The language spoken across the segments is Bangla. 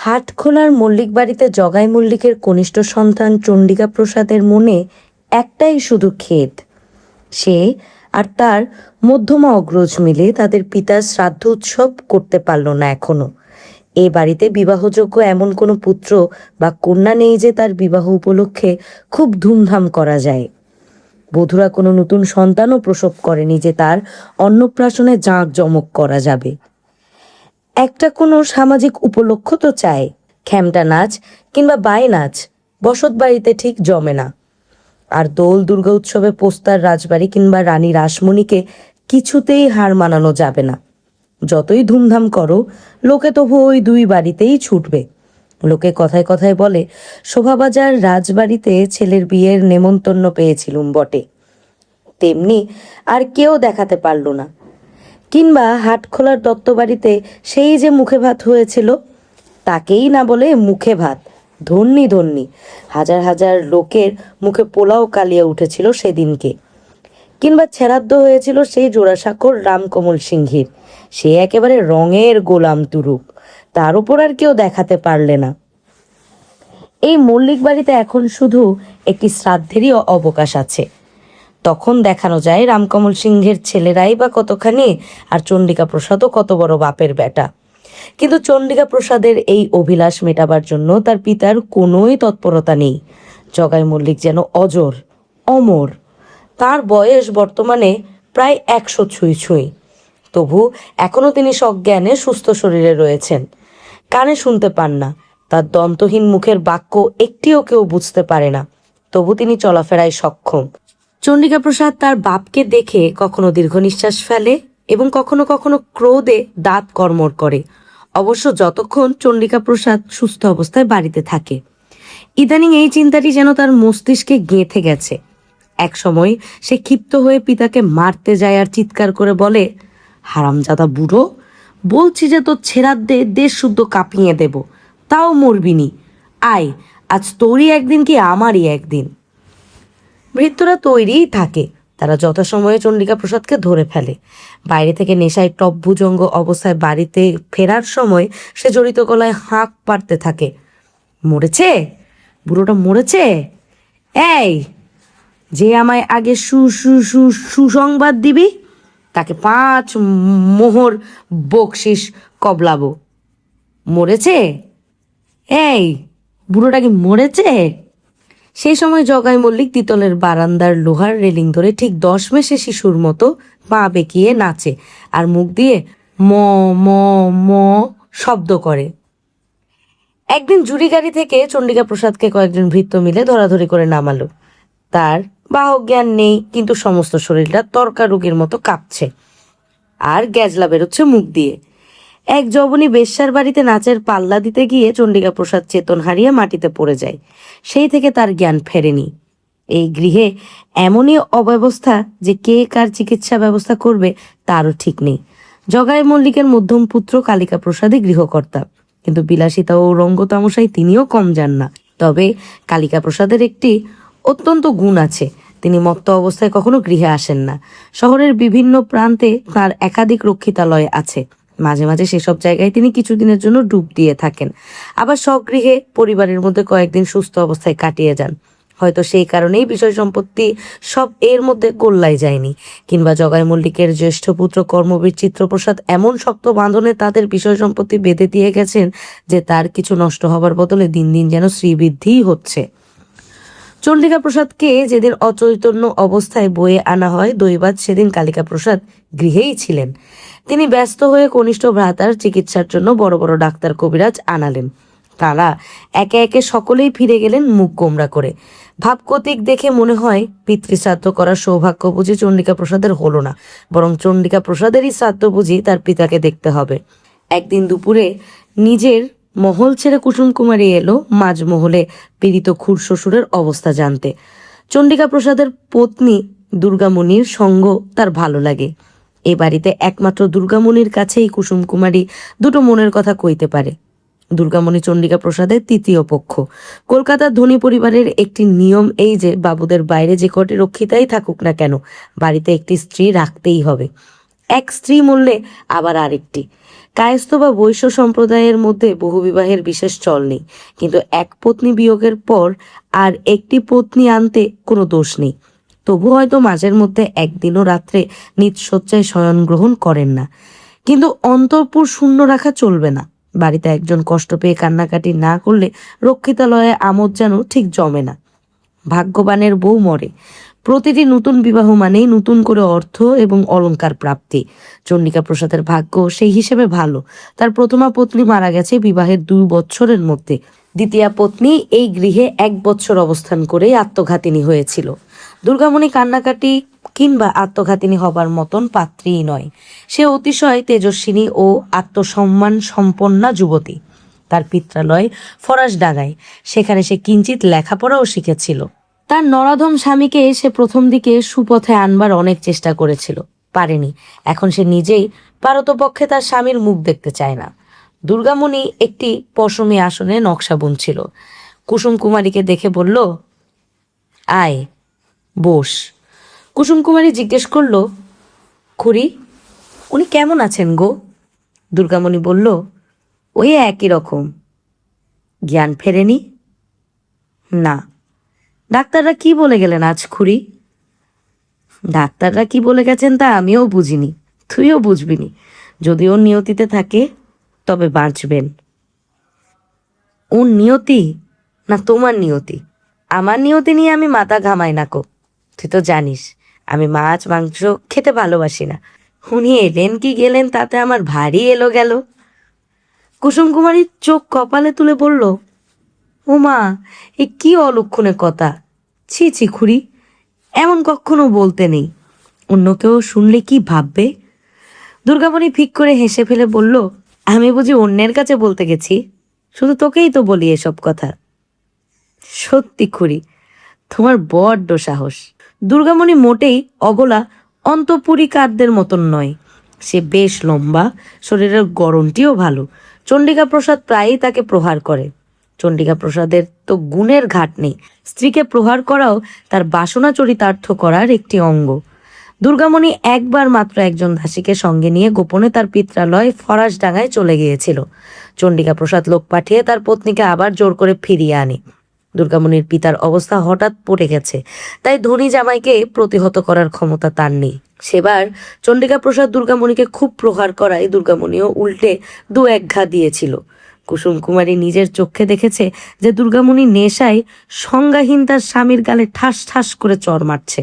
হাটখোলার মল্লিক বাড়িতে জগাই মল্লিকের কনিষ্ঠ সন্তান চণ্ডিকা প্রসাদের মনে একটাই শুধু খেদ। সে আর তার মধ্যমা অগ্রজ মিলে তাদের পিতার শ্রাদ্ধ উৎসব করতে পারল না এখনো। এ বাড়িতে বিবাহযোগ্য এমন কোনো পুত্র বা কন্যা নেই যে তার বিবাহ উপলক্ষে খুব ধুমধাম করা যায়। বধূরা কোনো নতুন সন্তানও প্রসব করেনি যে তার অন্নপ্রাশনে জাঁকজমক করা যাবে। একটা কোনো সামাজিক উপলক্ষ তো চায়, খ্যামটা নাচ কিংবা বাই নাচ বসত বাড়িতে ঠিক জমে না। আর দোল দুর্গা উৎসবে পোস্তার রাজবাড়ি কিংবা রানী রাসমণিকে কিছুতেই হার মানানো যাবে না। যতই ধুমধাম করো, লোকে তবু ওই দুই বাড়িতেই ছুটবে। লোকে কথায় কথায় বলে, শোভাবাজার রাজবাড়িতে ছেলের বিয়ের নেমন্তন্ন পেয়েছিলুম বটে, তেমনি আর কেউ দেখাতে পারল না। কিংবা হাটখোলার দত্তবাড়িতে সেই যে মুখে ভাত হয়েছিল, তাকেই না বলে মুখে ভাত, ধন্যি ধন্যি, হাজার হাজার লোকের মুখে পোলাও কালিয়ে উঠেছিল সেদিনকে। কিংবা ছেড়াদ্দ হয়েছিল সেই জোড়াসাঁকোর রামকমল সিংহীর, সে একেবারে রঙের গোলাম তুরুপ, তার উপর আর কেউ দেখাতে পারলে না। এই মল্লিক বাড়িতে এখন শুধু একটি শ্রাদ্ধেরই অবকাশ আছে। তখন দেখানো যায় রামকমল সিংহের ছেলেরাই বা কতখানি, আর চণ্ডিকা প্রসাদও কত বড় বাপের বেটা। কিন্তু চণ্ডিকা প্রসাদের এই অভিলাষ মেটাবার জন্য তার পিতার কোনোই তৎপরতা নেই। জগাই মল্লিক যেন অজর, অমর। তার বয়স বর্তমানে প্রায় 100 ছুঁই ছুঁই। তবু এখনও তিনি সজ্ঞানে সুস্থ শরীরে রয়েছেন। কানে শুনতে পান না, তার দন্তহীন মুখের বাক্য একটিও কেউ বুঝতে পারে না, তবু তিনি চলাফেরায় সক্ষম। চণ্ডিকা প্রসাদ তার বাপকে দেখে কখনো দীর্ঘ নিঃশ্বাস ফেলে এবং কখনো কখনো ক্রোধে দাঁত কর্মর করে, অবশ্য যতক্ষণ চণ্ডিকা প্রসাদ সুস্থ অবস্থায় বাড়িতে থাকে। ইদানিং এই চিন্তাটি যেন তার মস্তিষ্কে গেঁথে গেছে। এক সময় সে ক্ষিপ্ত হয়ে পিতাকে মারতে যায় আর চিৎকার করে বলে, হারামজাদা বুড়ো, বলছি যে তোর ছেড়াদ্দে দেশ শুদ্ধ কাঁপিয়ে দেব, তাও মরবিনি। আয়, আজ তোরই একদিন কি আমারই একদিন। ভৃত্যরা তৈরিই থাকে, তারা যথাসময়ে চণ্ডিকা প্রসাদকে ধরে ফেলে। বাইরে থেকে নেশায় টপভুজঙ্গ অবস্থায় বাড়িতে ফেরার সময় সে জড়িত গলায় হাঁক পাড়তে থাকে, মরেছে, বুড়োটা মরেছে। এই, যে আমায় আগে সুসংবাদ দিবি তাকে 5 মোহর বকশিস কবলাবো। মরেছে? এই, বুড়োটা কি মরেছে? সেই সময় জগাই মল্লিক দ্বিতলের বারান্দার লোহার রেলিং ধরে ঠিক 10 মেশে শিশুর মতো পা বেঁকিয়ে নাচে আর মুখ দিয়ে ম ম ম শব্দ করে। একদিন জুড়ি গাড়ি থেকে চণ্ডিকা প্রসাদকে কয়েকজন ভৃত্য মিলে ধরাধরি করে নামালো। তার বাহক জ্ঞান নেই, কিন্তু সমস্ত শরীরটা তর্কা রোগীর মতো কাঁপছে আর গ্যাজলা বেরোচ্ছে মুখ দিয়ে। এক যবনী বেশ্যার বাড়িতে নাচের পাল্লা দিতে গিয়ে চণ্ডিকা প্রসাদ চেতন হারিয়ে মাটিতে পড়ে যায়। সেই থেকে তার জ্ঞান ফেরেনি। এই গৃহে এমনই অব্যবস্থা যে কে কার চিকিৎসা ব্যবস্থা করবে তারও ঠিক নেই। জগাই মল্লিকের মধ্যম পুত্র কালিকা প্রসাদই গৃহকর্তা, কিন্তু বিলাসিতা ও রঙ্গতামশাই তিনিও কম যান না। তবে কালিকা প্রসাদের একটি অত্যন্ত গুণ আছে, তিনি মত্ত অবস্থায় কখনো গৃহে আসেন না। শহরের বিভিন্ন প্রান্তে তার একাধিক রক্ষিতালয় আছে, মাঝে মাঝে সেসব জায়গায় তিনি কিছুদিনের জন্য ডুব দিয়ে থাকেন, আবার স্বগৃহে পরিবারের মধ্যে কয়েকদিন সুস্থ অবস্থায় কাটিয়ে যান। হয়তো সেই কারণেই বিষয় সম্পত্তি সব এর মধ্যে গোল্লায় যায়নি, কিংবা জগাই মল্লিকের জ্যেষ্ঠ পুত্র কর্মবীর চিত্রপ্রসাদ এমন শক্ত বাঁধনে তাদের বিষয় সম্পত্তি বেঁধে দিয়ে গেছেন যে তার কিছু নষ্ট হবার বদলে দিন দিন যেন শ্রীবৃদ্ধিই হচ্ছে। চণ্ডিকা প্রসাদকে যেদিন অচৈতন্য অবস্থায় বয়ে আনা হয় দৈবাৎ, সেদিন কালিকা প্রসাদ গৃহেই ছিলেন। তিনি ব্যস্ত হয়ে কনিষ্ঠ ভ্রাতার চিকিৎসার জন্য বড় বড় ডাক্তার কবিরাজ আনালেন। তারা একে একে সকলেই ফিরে গেলেন মুখ গোমরা করে। ভাবগতিক দেখে মনে হয় পিতৃশ্রাদ্ধ করার সৌভাগ্য বুঝি চণ্ডিকা প্রসাদের হলো না, বরং চণ্ডিকা প্রসাদেরই শ্রাদ্ধ বুঝি তার পিতাকে দেখতে হবে। একদিন দুপুরে নিজের মহল ছেড়ে কুসুম কুমারী এলো মাঝমহলে পীড়িত খুড় শ্বশুরের অবস্থা জানতে। চণ্ডিকা প্রসাদের পত্নী দুর্গামণির সঙ্গ তার ভালো লাগে। এ বাড়িতে একমাত্র দুর্গামণির কাছেই কুসুম কুমারী দুটো মনের কথা কইতে পারে। দুর্গামণি চণ্ডিকা প্রসাদের তৃতীয় পক্ষ। কলকাতার ধনী পরিবারের একটি নিয়ম এই যে বাবুদের বাইরে যে কটি রক্ষিতাই থাকুক না কেন, বাড়িতে একটি স্ত্রী রাখতেই হবে। এক স্ত্রী মরলে আবার আরেকটি। কায়স্থ বা বৈশ্য সম্প্রদায়ের মধ্যে বহুবিবাহের বিশেষ চল নেই, কিন্তু এক পত্নী বিয়োগের পর আর একটি পত্নী আনতে কোনো দোষ নেই। তবু হয়তো মাঝের মধ্যে একদিনও রাত্রে নিজ শয্যায় শয়ন গ্রহণ করেন না, কিন্তু অন্তঃপুর শূন্য রাখা চলবে না। বাড়িতে একজন কষ্ট পেয়ে কান্নাকাটি না করলে রক্ষিতালয়ে আমোদ যেন ঠিক জমে না। ভাগ্যবানের বউ মরে। প্রতিটি নতুন বিবাহ মানেই নতুন করে অর্থ এবং অলংকার প্রাপ্তি। চন্ডিকা প্রসাদের ভাগ্য সেই হিসেবে ভালো। তার প্রথমা পত্নী মারা গেছে বিবাহের 2 বছরের মধ্যে। দ্বিতীয়া পত্নী এই গৃহে 1 বছর অবস্থান করেই আত্মঘাতিনী হয়েছিল। দুর্গামণি কান্নাকাটি কিংবা আত্মঘাতিনী হবার মতন পাত্রীই নয়। সে অতিশয় তেজস্বিনী ও আত্মসম্মান সম্পন্না যুবতী। তার পিত্রালয় ফরাসডাঙ্গায়, সেখানে সে কিঞ্চিত লেখাপড়াও শিখেছিল। তার নরাধম স্বামীকে সে প্রথম দিকে সুপথে আনবার অনেক চেষ্টা করেছিল, পারেনি। এখন সে নিজেই পারতপক্ষে তার স্বামীর মুখ দেখতে চায় না। দুর্গামণি একটি পশমী আসনে নকশা বুনছিল। কুসুম কুমারীকে দেখে বলল, আয় বস। কুসুম কুমারী জিজ্ঞেস করল, খুড়ি উনি কেমন আছেন গো? দুর্গামণি বলল, ওই একই রকম। জ্ঞান ফেরেনি? না। ডাক্তাররা কি বলে গেলেন আজ খুড়ি? ডাক্তাররা কি বলে গেছেন তা আমিও বুঝিনি, তুইও বুঝবিনি। যদি ওর নিয়তিতে থাকে তবে বাঁচবেন। ওর নিয়তি না তোমার নিয়তি? আমার নিয়তি নিয়ে আমি মাথা ঘামাই না কো। তুই তো জানিস আমি মাছ মাংস খেতে ভালোবাসি না। উনি এলেন কি গেলেন তাতে আমার ভারী এলো গেল। কুসুম কুমারীর চোখ কপালে তুলে বলল, ও মা, এ কি অলক্ষণের কথা! ছি ছি খুড়ি, এমন কখনো বলতে নেই। অন্য কেউ শুনলে কি ভাববে? দুর্গামণি ফিক করে হেসে ফেলে বলল, আমি বুঝি অন্যের কাছে বলতে গেছি? শুধু তোকেই তো বলি এসব কথা। সত্যি খুড়ি, তোমার বড্ড সাহস। দুর্গামণি মোটেই অগলা অন্তঃপুরিকারদের মতন নয়। সে বেশ লম্বা, শরীরের গড়নটিও ভালো। চণ্ডিকা প্রসাদ প্রায়ই তাকে প্রহার করে। চণ্ডিকা প্রসাদের তো গুণের ঘাট নেই। স্ত্রীকে প্রহার করাও তার বাসনা চরিতার্থ করার একটি অঙ্গ। দুর্গামণি একবার মাত্র একজন দাসীকে সঙ্গে নিয়ে গোপনে তার পিত্রালয় ফরাসডাঙ্গায় চলে গিয়েছিল। চণ্ডিকা প্রসাদ লোক পাঠিয়ে তার পত্নীকে আবার জোর করে ফিরিয়ে আনে। দুর্গামণির পিতার অবস্থা হঠাৎ পড়ে গেছে, তাই ধনী জামাইকে প্রতিহত করার ক্ষমতা তার নেই। সেবার চণ্ডিকা প্রসাদ দুর্গামণিকে খুব প্রহার করায় দুর্গামণিও উল্টে 2-1 ঘা দিয়েছিল। কুসুম কুমারী নিজের চোখে দেখেছে যে দুর্গামণি নেশায় সংজ্ঞাহীন তার স্বামীর গালে ঠাস ঠাস করে চড় মারছে।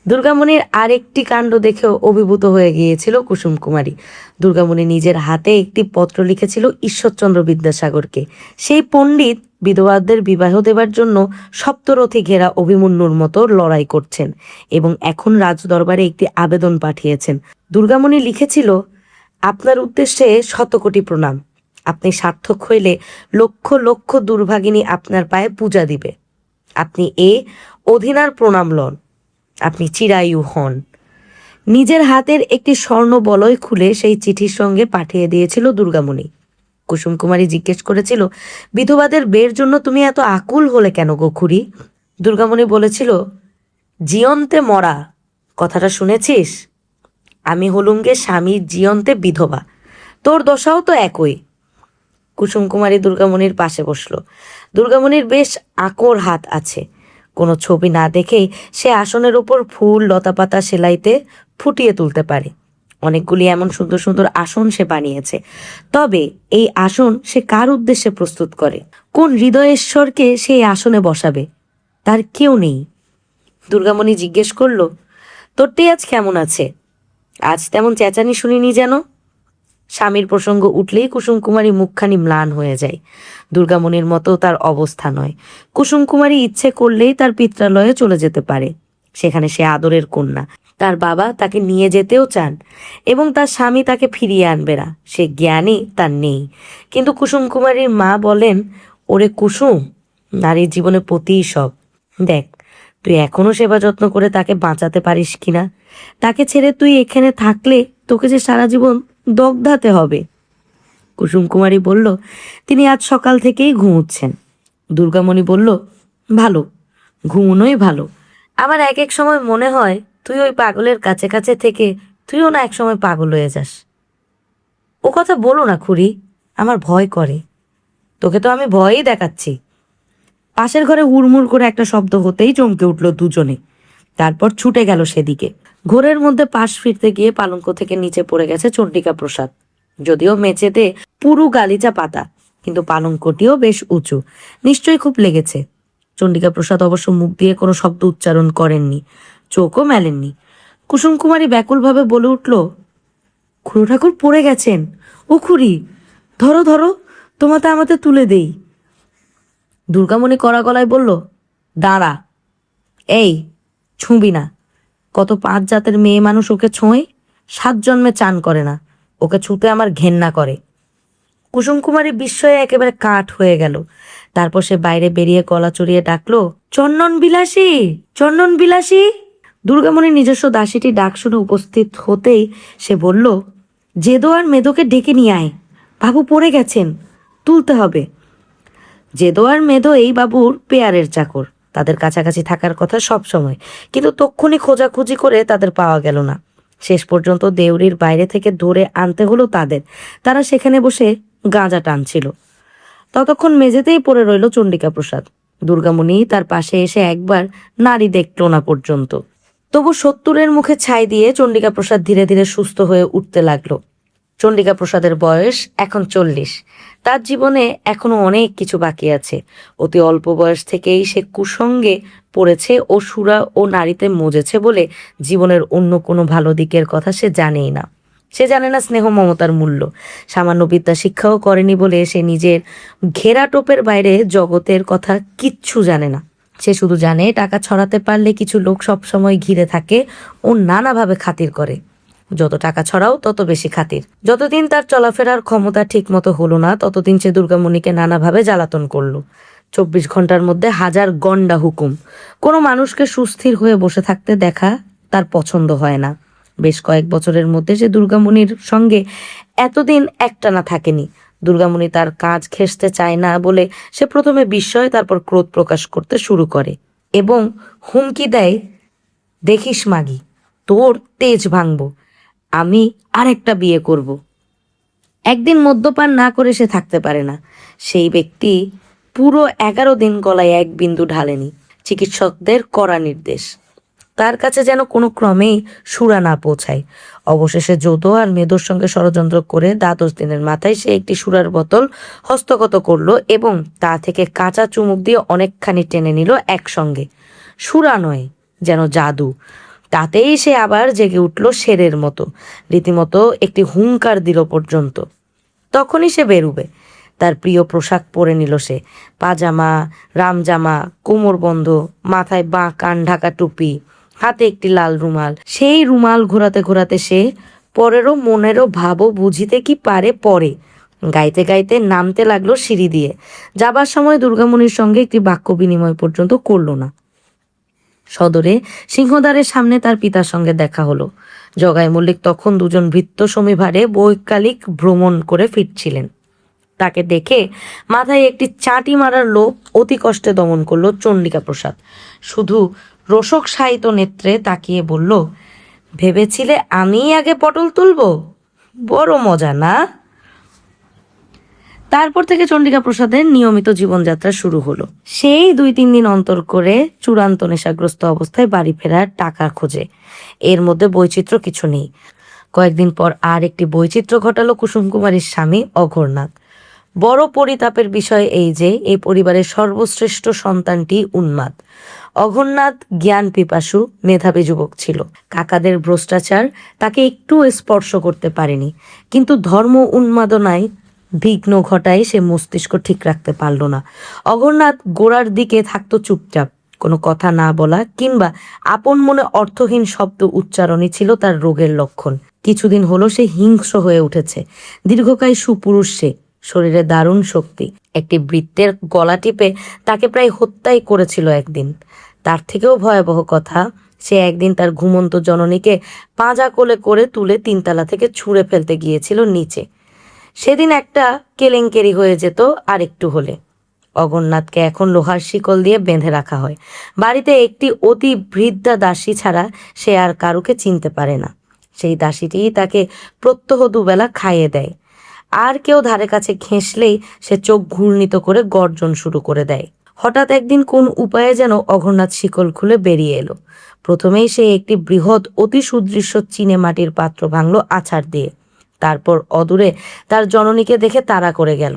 দুর্গামণির আরেকটি কাণ্ড দেখেও অভিভূত হয়ে গিয়েছিল কুসুম কুমারী। দুর্গামণি নিজের হাতে একটি পত্র লিখেছিল ঈশ্বরচন্দ্র বিদ্যাসাগরকে। সেই পণ্ডিত বিধবাদের বিবাহ দেবার জন্য সপ্তরথী ঘেরা অভিমন্যুর মতো লড়াই করছেন এবং এখন রাজদরবারে একটি আবেদন পাঠিয়েছেন। দুর্গামণি লিখেছিল, আপনার উদ্দেশ্যে 100 কোটি প্রণাম। আপনি সার্থক হইলে লক্ষ লক্ষ দুর্ভাগিনী আপনার পায়ে পূজা দিবে। আপনি অধীনার প্রণাম লন। আপনি চিরায়ু হন। নিজের হাতের একটি স্বর্ণ বলয় খুলে সেই চিঠির সঙ্গে পাঠিয়ে দিয়েছিল দুর্গামণি। কুসুম কুমারী জিজ্ঞেস করেছিল, বিধবাদের বের জন্য তুমি এত আকুল হলে কেন গো খুড়ি? দুর্গামণি বলেছিল, জিয়ন্তে মরা কথাটা শুনেছিস? আমি হলুম গে স্বামীর জিয়ন্তে বিধবা, তোর দশাও তো একই। কুসুম কুমারী দুর্গামণির পাশে বসল। দুর্গামণির বেশ আকর হাত আছে। কোনো ছবি না দেখেই সে আসনের ওপর ফুল লতাপাতা সেলাইতে ফুটিয়ে তুলতে পারে। অনেকগুলি এমন সুন্দর সুন্দর আসন সে বানিয়েছে। তবে এই আসন সে কার উদ্দেশ্যে প্রস্তুত করে? কোন হৃদয়েশ্বরকে সেই আসনে বসাবে? তার কেউ নেই। দুর্গামণি জিজ্ঞেস করল, তোরটি আজ কেমন আছে? আজ তেমন চেঁচানি শুনিনি যেন। স্বামীর প্রসঙ্গ উঠলেই কুসুম কুমারী মুখখানি ম্লান হয়ে যায়। দুর্গামণির মতো তার অবস্থা নয়। কুসুম কুমারী ইচ্ছে করলেই তার পিত্রালয়ে চলে যেতে পারে। সেখানে সে আদরের কন্যা। তার বাবা তাকে নিয়ে যেতেও চান এবং তার স্বামী তাকে ফিরিয়ে আনবে না, সে জ্ঞানই তার নেই। কিন্তু কুসুম কুমারীর মা বলেন, ওরে কুসুম, নারীর জীবনে পতিই সব। দেখ, তুই এখনো সেবা যত্ন করে তাকে বাঁচাতে পারিস কিনা। তাকে ছেড়ে তুই এখানে থাকলে তোকে যে সারা জীবন দগ্ধাতে হবে। কুসুম কুমারী বলল, তিনি আজ সকাল থেকেই ঘুমুচ্ছেন। দুর্গামণি বলল, ভালো, ঘুমোনোই ভালো। আমার এক এক সময় মনে হয় তুই ওই পাগলের কাছে কাছে থেকে তুইও না এক সময় পাগল হয়ে যাস। ও কথা বলো না খুড়ি, আমার ভয় করে। তোকে তো আমি ভয়ই দেখাচ্ছি। পাশের ঘরে হুড়মুড় করে একটা শব্দ হতেই চমকে উঠল দুজনে। তারপর ছুটে গেল সেদিকে। ঘোরের মধ্যে পাশ ফিরতে গিয়ে পালঙ্ক থেকে নিচে পড়ে গেছে চণ্ডিকা প্রসাদ। যদিও মেঝেতে পুরু গালিচা পাতা, কিন্তু পালঙ্কটিও বেশ উঁচু, নিশ্চয়ই খুব লেগেছে। চণ্ডিকা প্রসাদ অবশ্য মুখ দিয়ে কোনো শব্দ উচ্চারণ করেননি, চোখও মেলেননি। কুসুম কুমারী ব্যাকুলভাবে বলে উঠল, খুড়ো ঠাকুর পড়ে গেছেন। ও খুড়ি, ধরো ধরো, তোমাতে আমাদের তুলে দেই। দুর্গামণি কড়া গলায় বলল, দাঁড়া, এই ছুঁবি না। কত 5 জাতের মেয়ে মানুষ ওকে ছোঁয়, 7 জন্মে চান করে না। ওকে ছুঁতে আমার ঘেন্না করে। কুসুম কুমারী বিস্ময়ে একেবারে কাঠ হয়ে গেল। তারপর সে বাইরে বেরিয়ে গলা চড়িয়ে ডাকলো, চন্দন বিলাসী, চন্দন বিলাসী। দুর্গামণির নিজস্ব দাসীটি ডাক শুনে উপস্থিত হতেই সে বলল, জেদো আর মেদোকে ডেকে নিয়ে আয়, বাবু পড়ে গেছেন, তুলতে হবে। জেদো আর মেদো এই বাবুর পেয়ারের চাকর, তাদের কাছাকাছি থাকার কথা সব সময়, কিন্তু তক্ষুনি খোঁজাখুঁজি করে তাদের পাওয়া গেল না। শেষ পর্যন্ত দেউরির বাইরে থেকে ধরে আনতে হলো তাদের। তারা সেখানে বসে গাঁজা টানছিল। ততক্ষণ মেঝেতেই পড়ে রইল চণ্ডিকা প্রসাদ। দুর্গামণি তার পাশে এসে একবার নাড়ি দেখল না পর্যন্ত। তবু 70-এর মুখে ছাই দিয়ে চণ্ডিকা প্রসাদ ধীরে ধীরে সুস্থ হয়ে উঠতে লাগলো। চণ্ডিকা প্রসাদের বয়স এখন 40। তার জীবনে এখনো অনেক কিছু বাকি আছে। অতি অল্প বয়স থেকেই সে কুসঙ্গে পড়েছে ও সুরা ও নারীতে মজেছে বলে জীবনের অন্য কোনো ভালো দিকের কথা সে জানেই না। সে জানে না স্নেহ মমতার মূল্য। সামান্য বিদ্যা শিক্ষাও করেনি বলে সে নিজের ঘেরাটোপের বাইরে জগতের কথা কিচ্ছু জানে না। সে শুধু জানে টাকা ছড়াতে পারলে কিছু লোক সবসময় ঘিরে থাকে ও নানাভাবে খাতির করে। যত টাকা ছড়াও তত বেশি খাতির। যতদিন তার চলাফেরার ক্ষমতা ঠিক মতো হলো না, ততদিন সে দুর্গামণিকে নানাভাবে জ্বালাতন করলো। 24 ঘন্টার মধ্যে 1000 গন্ডা হুকুম। কোনো মানুষকে সুস্থির হয়ে বসে থাকতে দেখা তার পছন্দ হয় না। বেশ কয়েক বছরের মধ্যে সে দুর্গামণির সঙ্গে এতদিন একটানা থাকেনি। দুর্গামণি তার কাজ ঘেঁষতে চায় না বলে সে প্রথমে বিস্ময়, তারপর ক্রোধ প্রকাশ করতে শুরু করে এবং হুমকি দেয়, দেখিস মাগি, তোর তেজ ভাঙবো, আমি আরেকটা বিয়ে করব। একদিন মদ্যপান না করে সে থাকতে পারে না। সেই ব্যক্তি পুরো 11 দিন গলায় এক বিন্দু ঢালেনি। চিকিৎসকদের কড়া নির্দেশ। তার কাছে যেন কোনো ক্রমেই সুরা না পৌঁছায়। অবশেষে যদু আর মেদোর সঙ্গে ষড়যন্ত্র করে 10 দিনের মাথায় সে একটি সুরার বোতল হস্তগত করলো এবং তা থেকে কাঁচা চুমুক দিয়ে অনেকখানি টেনে নিল একসঙ্গে। সুরা নয়, যেন জাদু। তাতেই সে আবার জেগে উঠল শেরের মতো, রীতিমতো একটি হুঙ্কার দিল পর্যন্ত। তখনই সে বেরুবে। তার প্রিয় পোশাক পরে নিল সে, পাজামা, রামজামা, কোমরবন্ধ, মাথায় বাঁ কান ঢাকা টুপি, হাতে একটি লাল রুমাল। সেই রুমাল ঘোরাতে ঘোরাতে সে পরেরও মনেরও ভাবও বুঝিতে কি পারে পরে গাইতে গাইতে নামতে লাগলো সিঁড়ি দিয়ে। যাবার সময় দুর্গামণির সঙ্গে একটি বাক্য বিনিময় পর্যন্ত করল না। সদরে সিংহদ্বারের সামনে তার পিতার সঙ্গে দেখা হলো। জগাই মল্লিক তখন দুজন ভৃত্য সমীভারে বৈকালিক ভ্রমণ করে ফিরছিলেন। তাকে দেখে মাথায় একটি চাঁটি মারার লোভ অতি কষ্টে দমন করলো চণ্ডিকা প্রসাদ। শুধু রোষক শায়িত নেত্রে তাকিয়ে বলল, ভেবেছিলে আমিই আগে পটল তুলবো? বড় মজা না? তারপর থেকে চণ্ডিকা প্রসাদের নিয়মিত জীবনযাত্রা শুরু হলো। সেই 2-3 দিন অন্তর করে চূড়ান্ত নেশাগ্রস্ত অবস্থায় বাড়ি ফেরার টাকা খোঁজে। এর মধ্যে বৈচিত্র্য কিছু নেই। কয়েকদিন পর আর একটি বৈচিত্র্য ঘটালো কুসুম কুমারীর স্বামী অঘোরনাথ। বড় পরিতাপের বিষয় এই যে এই পরিবারের সর্বশ্রেষ্ঠ সন্তানটি উন্মাদ। অঘোরনাথ জ্ঞান পিপাসু মেধাবী যুবক ছিল। কাকাদের ভ্রষ্টাচার তাকে একটু স্পর্শ করতে পারেনি, কিন্তু ধর্ম উন্মাদনায় বিঘ্ন ঘটায় সে মস্তিষ্ক ঠিক রাখতে পারল না। অঘোরনাথ গোড়ার দিকে থাকতো চুপচাপ, কোনো কথা না বলা কিংবা আপন মনে অর্থহীন শব্দ উচ্চারণই ছিল তার রোগের লক্ষণ। কিছুদিন হলো সে হিংস্র হয়ে উঠেছে। দীর্ঘকায় সুপুরুষ সে, শরীরে দারুণ শক্তি। একটি বৃত্তের গলা টিপে তাকে প্রায় হত্যাই করেছিল একদিন। তার থেকেও ভয়াবহ কথা, সে একদিন তার ঘুমন্ত জননীকে পাঁজা কোলে করে তুলে 3 তলা থেকে ছুঁড়ে ফেলতে গিয়েছিল নিচে। সেদিন একটা কেলেঙ্কারি হয়ে যেত আর একটু হলে। অঘোরনাথকে এখন লোহার শিকল দিয়ে বেঁধে রাখা হয়। বাড়িতে একটি অতি বৃদ্ধা দাসী ছাড়া সে আর কারুকে চিনতে পারে না। সেই দাসীটিই তাকে প্রত্যহ দুবেলা খাইয়ে দেয়। আর কেউ ধারে কাছে ঘেঁষলেই সে চোখ ঘূর্ণিত করে গর্জন শুরু করে দেয়। হঠাৎ একদিন কোন উপায়ে যেন অঘরনাথ শিকল খুলে বেরিয়ে এলো। প্রথমেই সে একটি বৃহৎ অতি সুদৃশ্য চীনে মাটির পাত্র ভাঙল আছাড় দিয়ে। তারপর অদূরে তার জননীকে দেখে তাড়া করে গেল।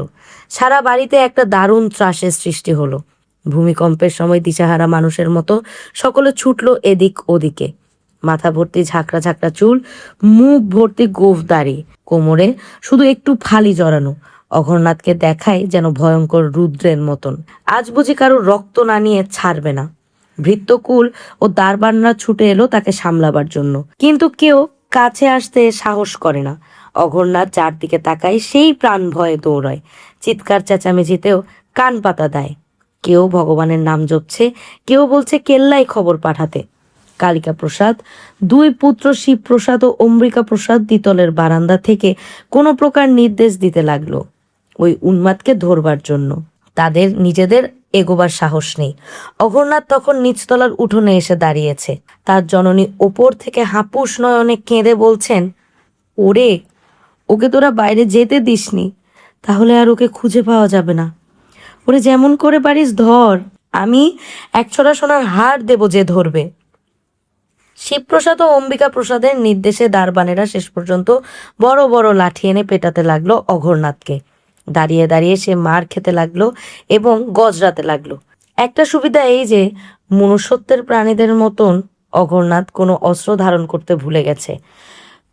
সারা বাড়িতে একটা দারুণ ত্রাসের সৃষ্টি হলো। ভূমিকম্পের সময় দিশাহারা মানুষের মতো সকলে ছুটল এদিক ওদিকে। মাথা ভর্তি ঝাঁকড়া ঝাঁকড়া চুল, মুখ ভর্তি গোঁফ দাড়ি, কোমরে শুধু একটু ফালি জড়ানো। অঘরনাথকে দেখায় যেন ভয়ঙ্কর রুদ্রের মতন। আজ বুঝি কারো রক্ত না নিয়ে ছাড়বে না। ভৃত্যকুল ও দারবানরা ছুটে এলো তাকে সামলাবার জন্য, কিন্তু কেউ কাছে আসতে সাহস করে না। অঘরনাথ যার দিকে তাকায় সেই প্রাণ ভয়ে দৌড়ায়, চিৎকার চেঁচামেচিতেও কান পাতা দেয়। কেউ ভগবানের নাম জপছে, কেউ বলছে কেল্লায় খবর পাঠাতে। কালিকা প্রসাদ, দুই পুত্র শিবপ্রসাদ ও অম্বিকা প্রসাদ দ্বিতলের বারান্দা থেকে কোনো প্রকার নির্দেশ দিতে লাগলো ওই উন্মাদকে ধরবার জন্য। তাদের নিজেদের এগোবার সাহস নেই। অঘরনাথ তখন নিচতলার উঠোনে এসে দাঁড়িয়েছে। তার জননী ওপর থেকে হাপুস নয়নে কেঁদে বলছেন, ওরে, ওকে তোরা বাইরে যেতে দিসনি, তাহলে আর ওকে খুঁজে পাওয়া যাবে না। ওরে যেমন করে পারিস ধর, আমি একছড়া সোনার হার দেব যে ধরবে। শিবপ্রসাদ ও অম্বিকা প্রসাদের নির্দেশে দারবানেরা শেষ পর্যন্ত বড় বড় লাঠি এনে পেটাতে লাগলো অঘরনাথকে। দাঁড়িয়ে দাঁড়িয়ে সে মার খেতে লাগলো এবং গজরাতে লাগলো। একটা সুবিধা এই যে মনুষ্যত্বের প্রাণীদের মতন অঘরনাথ কোনো অস্ত্র ধারণ করতে ভুলে গেছে।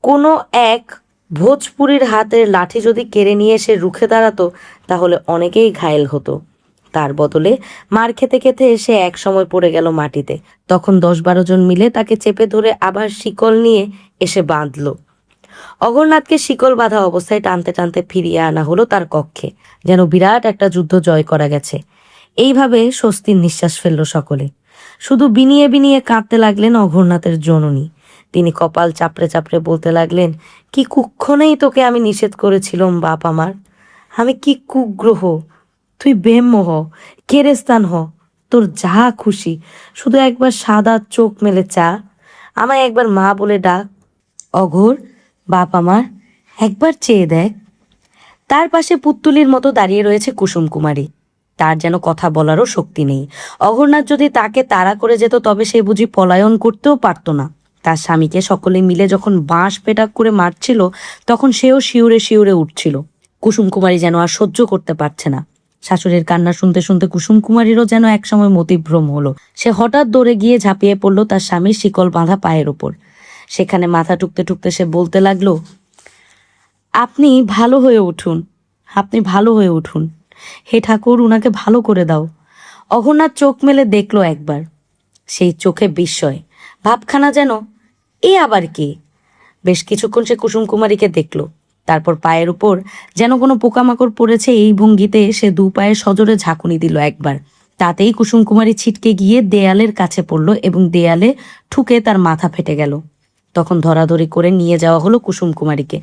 কোনো এক ভোজপুরীর হাতের লাঠি যদি কেড়ে নিয়ে সে রুখে দাঁড়াতো তাহলে অনেকেই ঘায়েল হতো। তার বদলে মার খেতে খেতে সে এক সময় পড়ে গেল মাটিতে। তখন 10-12 জন মিলে তাকে চেপে ধরে আবার শিকল নিয়ে এসে বাঁধল। অঘরনাথকে শিকল বাঁধা অবস্থায় টানতে টানতে ফিরিয়ে আনা হলো তার কক্ষে, যেন বিরাট একটা যুদ্ধ জয় করা গেছে। এইভাবে স্বস্তির নিঃশ্বাস ফেলল সকলে। শুধু বিনিয়ে বিনিয়ে কাঁদতে লাগলেন অঘরনাথের জননী। তিনি কপাল চাপড়ে চাপড়ে বলতে লাগলেন, কি কুক্ষণেই তোকে আমি নিষেধ করেছিলাম বাপ আমার। আমি কি কুগ্রহ, তুই ব্রহ্ম হ, কেরেস্তান হ, তোর যা খুশি, শুধু একবার সাদা চোখ মেলে চা, আমায় একবার মা বলে ডাক। অঘোর বাপ আমার, একবার চেয়ে দেখ। তার পাশে পুত্তুলির মতো দাঁড়িয়ে রয়েছে কুসুম কুমারী। তার যেন কথা বলারও শক্তি নেই। অঘরনাথ যদি তাকে তাড়া করে যেত তবে সে বুঝি পলায়ন করতেও পারত না। তার স্বামীকে সকলে মিলে যখন বাঁশ পেটাক করে মারছিল তখন সেও শিউরে শিউরে উঠছিল। কুসুম কুমারী যেন আর সহ্য করতে পারছে না। শাশুড়ির কান্না শুনতে শুনতে কুসুম কুমারীরও যেন একসময় মতিভ্রম হলো। সে হঠাৎ দৌড়ে গিয়ে ঝাঁপিয়ে পড়ল তার স্বামীর শিকল বাঁধা পায়ের ওপর। সেখানে মাথা টুকতে টুকতে সে বলতে লাগলো, আপনি ভালো হয়ে উঠুন, আপনি ভালো হয়ে উঠুন, হে ঠাকুর, উনাকে ভালো করে দাও। অঘরনাথ চোখ মেলে দেখলো একবার। সেই চোখে বিস্ময়, ভাবখানা যেন এ আবার কে। বেশ কিছুক্ষণ সে কুসুম কুমারীকে দেখলো। তারপর পায়ের উপর যেন কোনো পোকামাকড় পড়েছে এই ভঙ্গিতে সে দু পায়ে সজোরে ঝাঁকুনি দিল একবার। তাতেই কুসুম কুমারী ছিটকে গিয়ে দেয়ালের কাছে পড়ল এবং দেয়ালে ঠুকে তার মাথা ফেটে গেল। তখন ধরাধরি করে নিয়ে যাওয়া হলো কুসুম কুমারীকে।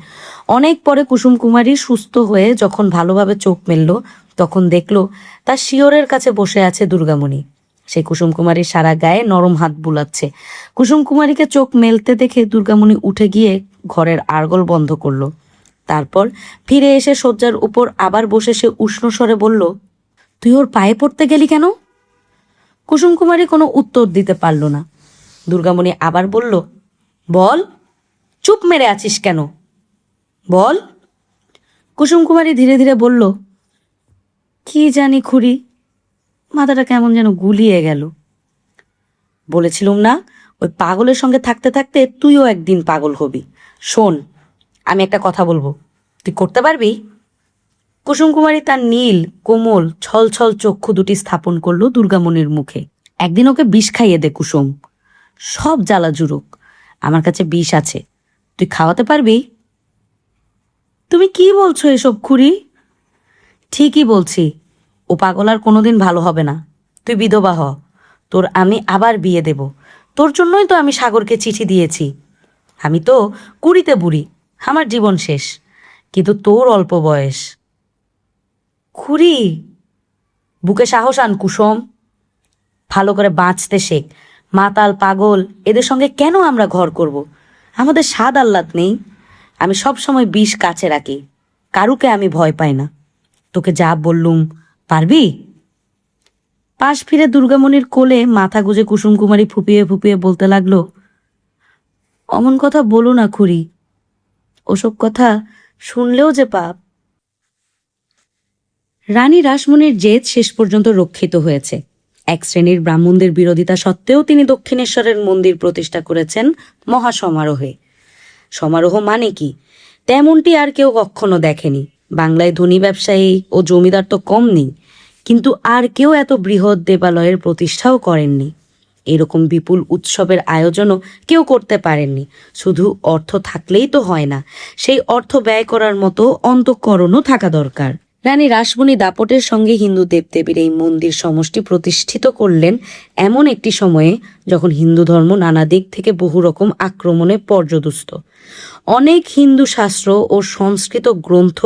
অনেক পরে কুসুম কুমারী সুস্থ হয়ে যখন ভালোভাবে চোখ মেলল তখন দেখলো তার শিয়রের কাছে বসে আছে দুর্গামণি। সে কুসুম কুমারীর সারা গায়ে নরম হাত বুলাচ্ছে। কুসুম কুমারীকে চোখ মেলতে দেখে দুর্গামণি উঠে গিয়ে ঘরের আরগল বন্ধ করলো। তারপর ফিরে এসে শয্যার উপর আবার বসে সে উষ্ণ স্বরে বলল, তুই ওর পায়ে পড়তে গেলি কেন? কুসুম কুমারী কোনো উত্তর দিতে পারল না। দুর্গামণি আবার বলল, বল, চুপ মেরে আছিস কেন, বল। কুসুম কুমারী ধীরে ধীরে বলল, কি জানি খুড়ি, মাথাটা কেমন যেন গুলিয়ে গেল। বলেছিলুম না, ওই পাগলের সঙ্গে থাকতে থাকতে তুইও একদিন পাগল হবি। শোন, আমি একটা কথা বলবো, তুই করতে পারবি? কুসুম কুমারী তার নীল কোমল ছল ছল চক্ষু দুটি স্থাপন করলো দুর্গামণির মুখে। একদিন ওকে বিষ খাইয়ে দে কুসুম, সব জ্বালা জুড়ুক। আমার কাছে বিষ আছে, তুই খাওয়াতে পারবি? তুমি কি বলছো এসব খুড়ি? ঠিকই বলছি, ও পাগল আর কোনোদিন ভালো হবে না। তুই বিধবা হ, তোর আমি আবার বিয়ে দেব। তোর জন্যই তো আমি সাগরকে চিঠি দিয়েছি। আমি তো 20-তে বুড়ি, আমার জীবন শেষ, কিন্তু তোর অল্প বয়স। খুড়ি, বুকে সাহস আন কুসুম, ভালো করে বাঁচতে শেখ। মাতাল পাগল এদের সঙ্গে কেন আমরা ঘর করব? আমাদের স্বাদ আহ্লাদ নেই? আমি সব সময় বিষ কাছে রাখি। কারুকে আমি ভয় পাই না। তোকে যা বললুম পারবি? পাশ ফিরে দুর্গামণির কোলে মাথা গুজে কুসুম কুমারী ফুপিয়ে ফুপিয়ে বলতে লাগলো, অমন কথা বলো না খুড়ি, ওসব কথা শুনলেও যে পাপ। রানী রাসমণির জেদ শেষ পর্যন্ত রক্ষিত হয়েছে। এক শ্রেণীর ব্রাহ্মণদের বিরোধিতা সত্ত্বেও তিনি দক্ষিণেশ্বরের মন্দির প্রতিষ্ঠা করেছেন মহাসমারোহে। সমারোহ মানে কি তেমনটি আর কেউ কখনো দেখেনি। বাংলায় ধনী ব্যবসায়ী ও জমিদার তো কম নেই, কিন্তু আর কেউ এত বৃহৎ দেবালয়ের প্রতিষ্ঠাও করেননি। এরকম বিপুল উৎসবের আয়োজনও কেউ করতে পারেননি। শুধু অর্থ থাকলেই তো হয় না, সেই অর্থ ব্যয় করার মতো অন্তঃকরণও থাকা দরকার। রানী রাসমণি দাপটের সঙ্গে হিন্দু দেবদেবীর এই মন্দির সমষ্টি প্রতিষ্ঠিত করলেন এমন একটি সময়ে যখন হিন্দু ধর্ম নানা দিক থেকে বহু রকম আক্রমণে পর্যদুস্ত। অনেক হিন্দু শাস্ত্র ও সংস্কৃত গ্রন্থ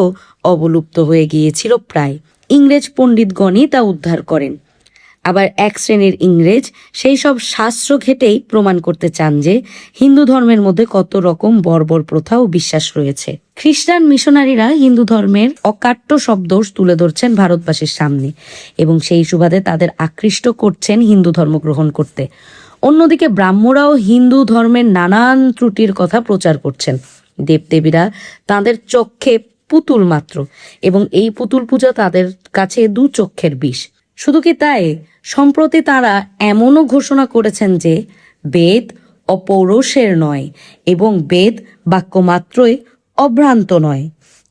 অবলুপ্ত হয়ে গিয়েছিল প্রায়। ইংরেজ পণ্ডিতগণই তা উদ্ধার করেন। আবার এক শ্রেণীর ইংরেজ সেই সব শাস্ত্র ঘেটেই প্রমাণ করতে চান যে হিন্দু ধর্মের মধ্যে কত রকম বর্বর প্রথা ও বিশ্বাস রয়েছে। খ্রিস্টান মিশনারিরা হিন্দু ধর্মের অকাট্য সব দোষ তুলে ধরছেন ভারতবাসীর সামনে এবং সেই সুবাদে তাদের আকৃষ্ট করছেন হিন্দু ধর্ম গ্রহণ করতে। অন্যদিকে ব্রাহ্মরাও হিন্দু ধর্মের নানান ত্রুটির কথা প্রচার করছেন। দেবদেবীরা তাদের চক্ষে পুতুল মাত্র এবং এই পুতুল পূজা তাদের কাছে দু চক্ষের বিষ। শুধু কি তাই, সম্প্রতি তারা এমনও ঘোষণা করেছেন যে বেদ অপৌরুষের নয় এবং বেদ বাক্যমাত্রই অভ্রান্ত নয়।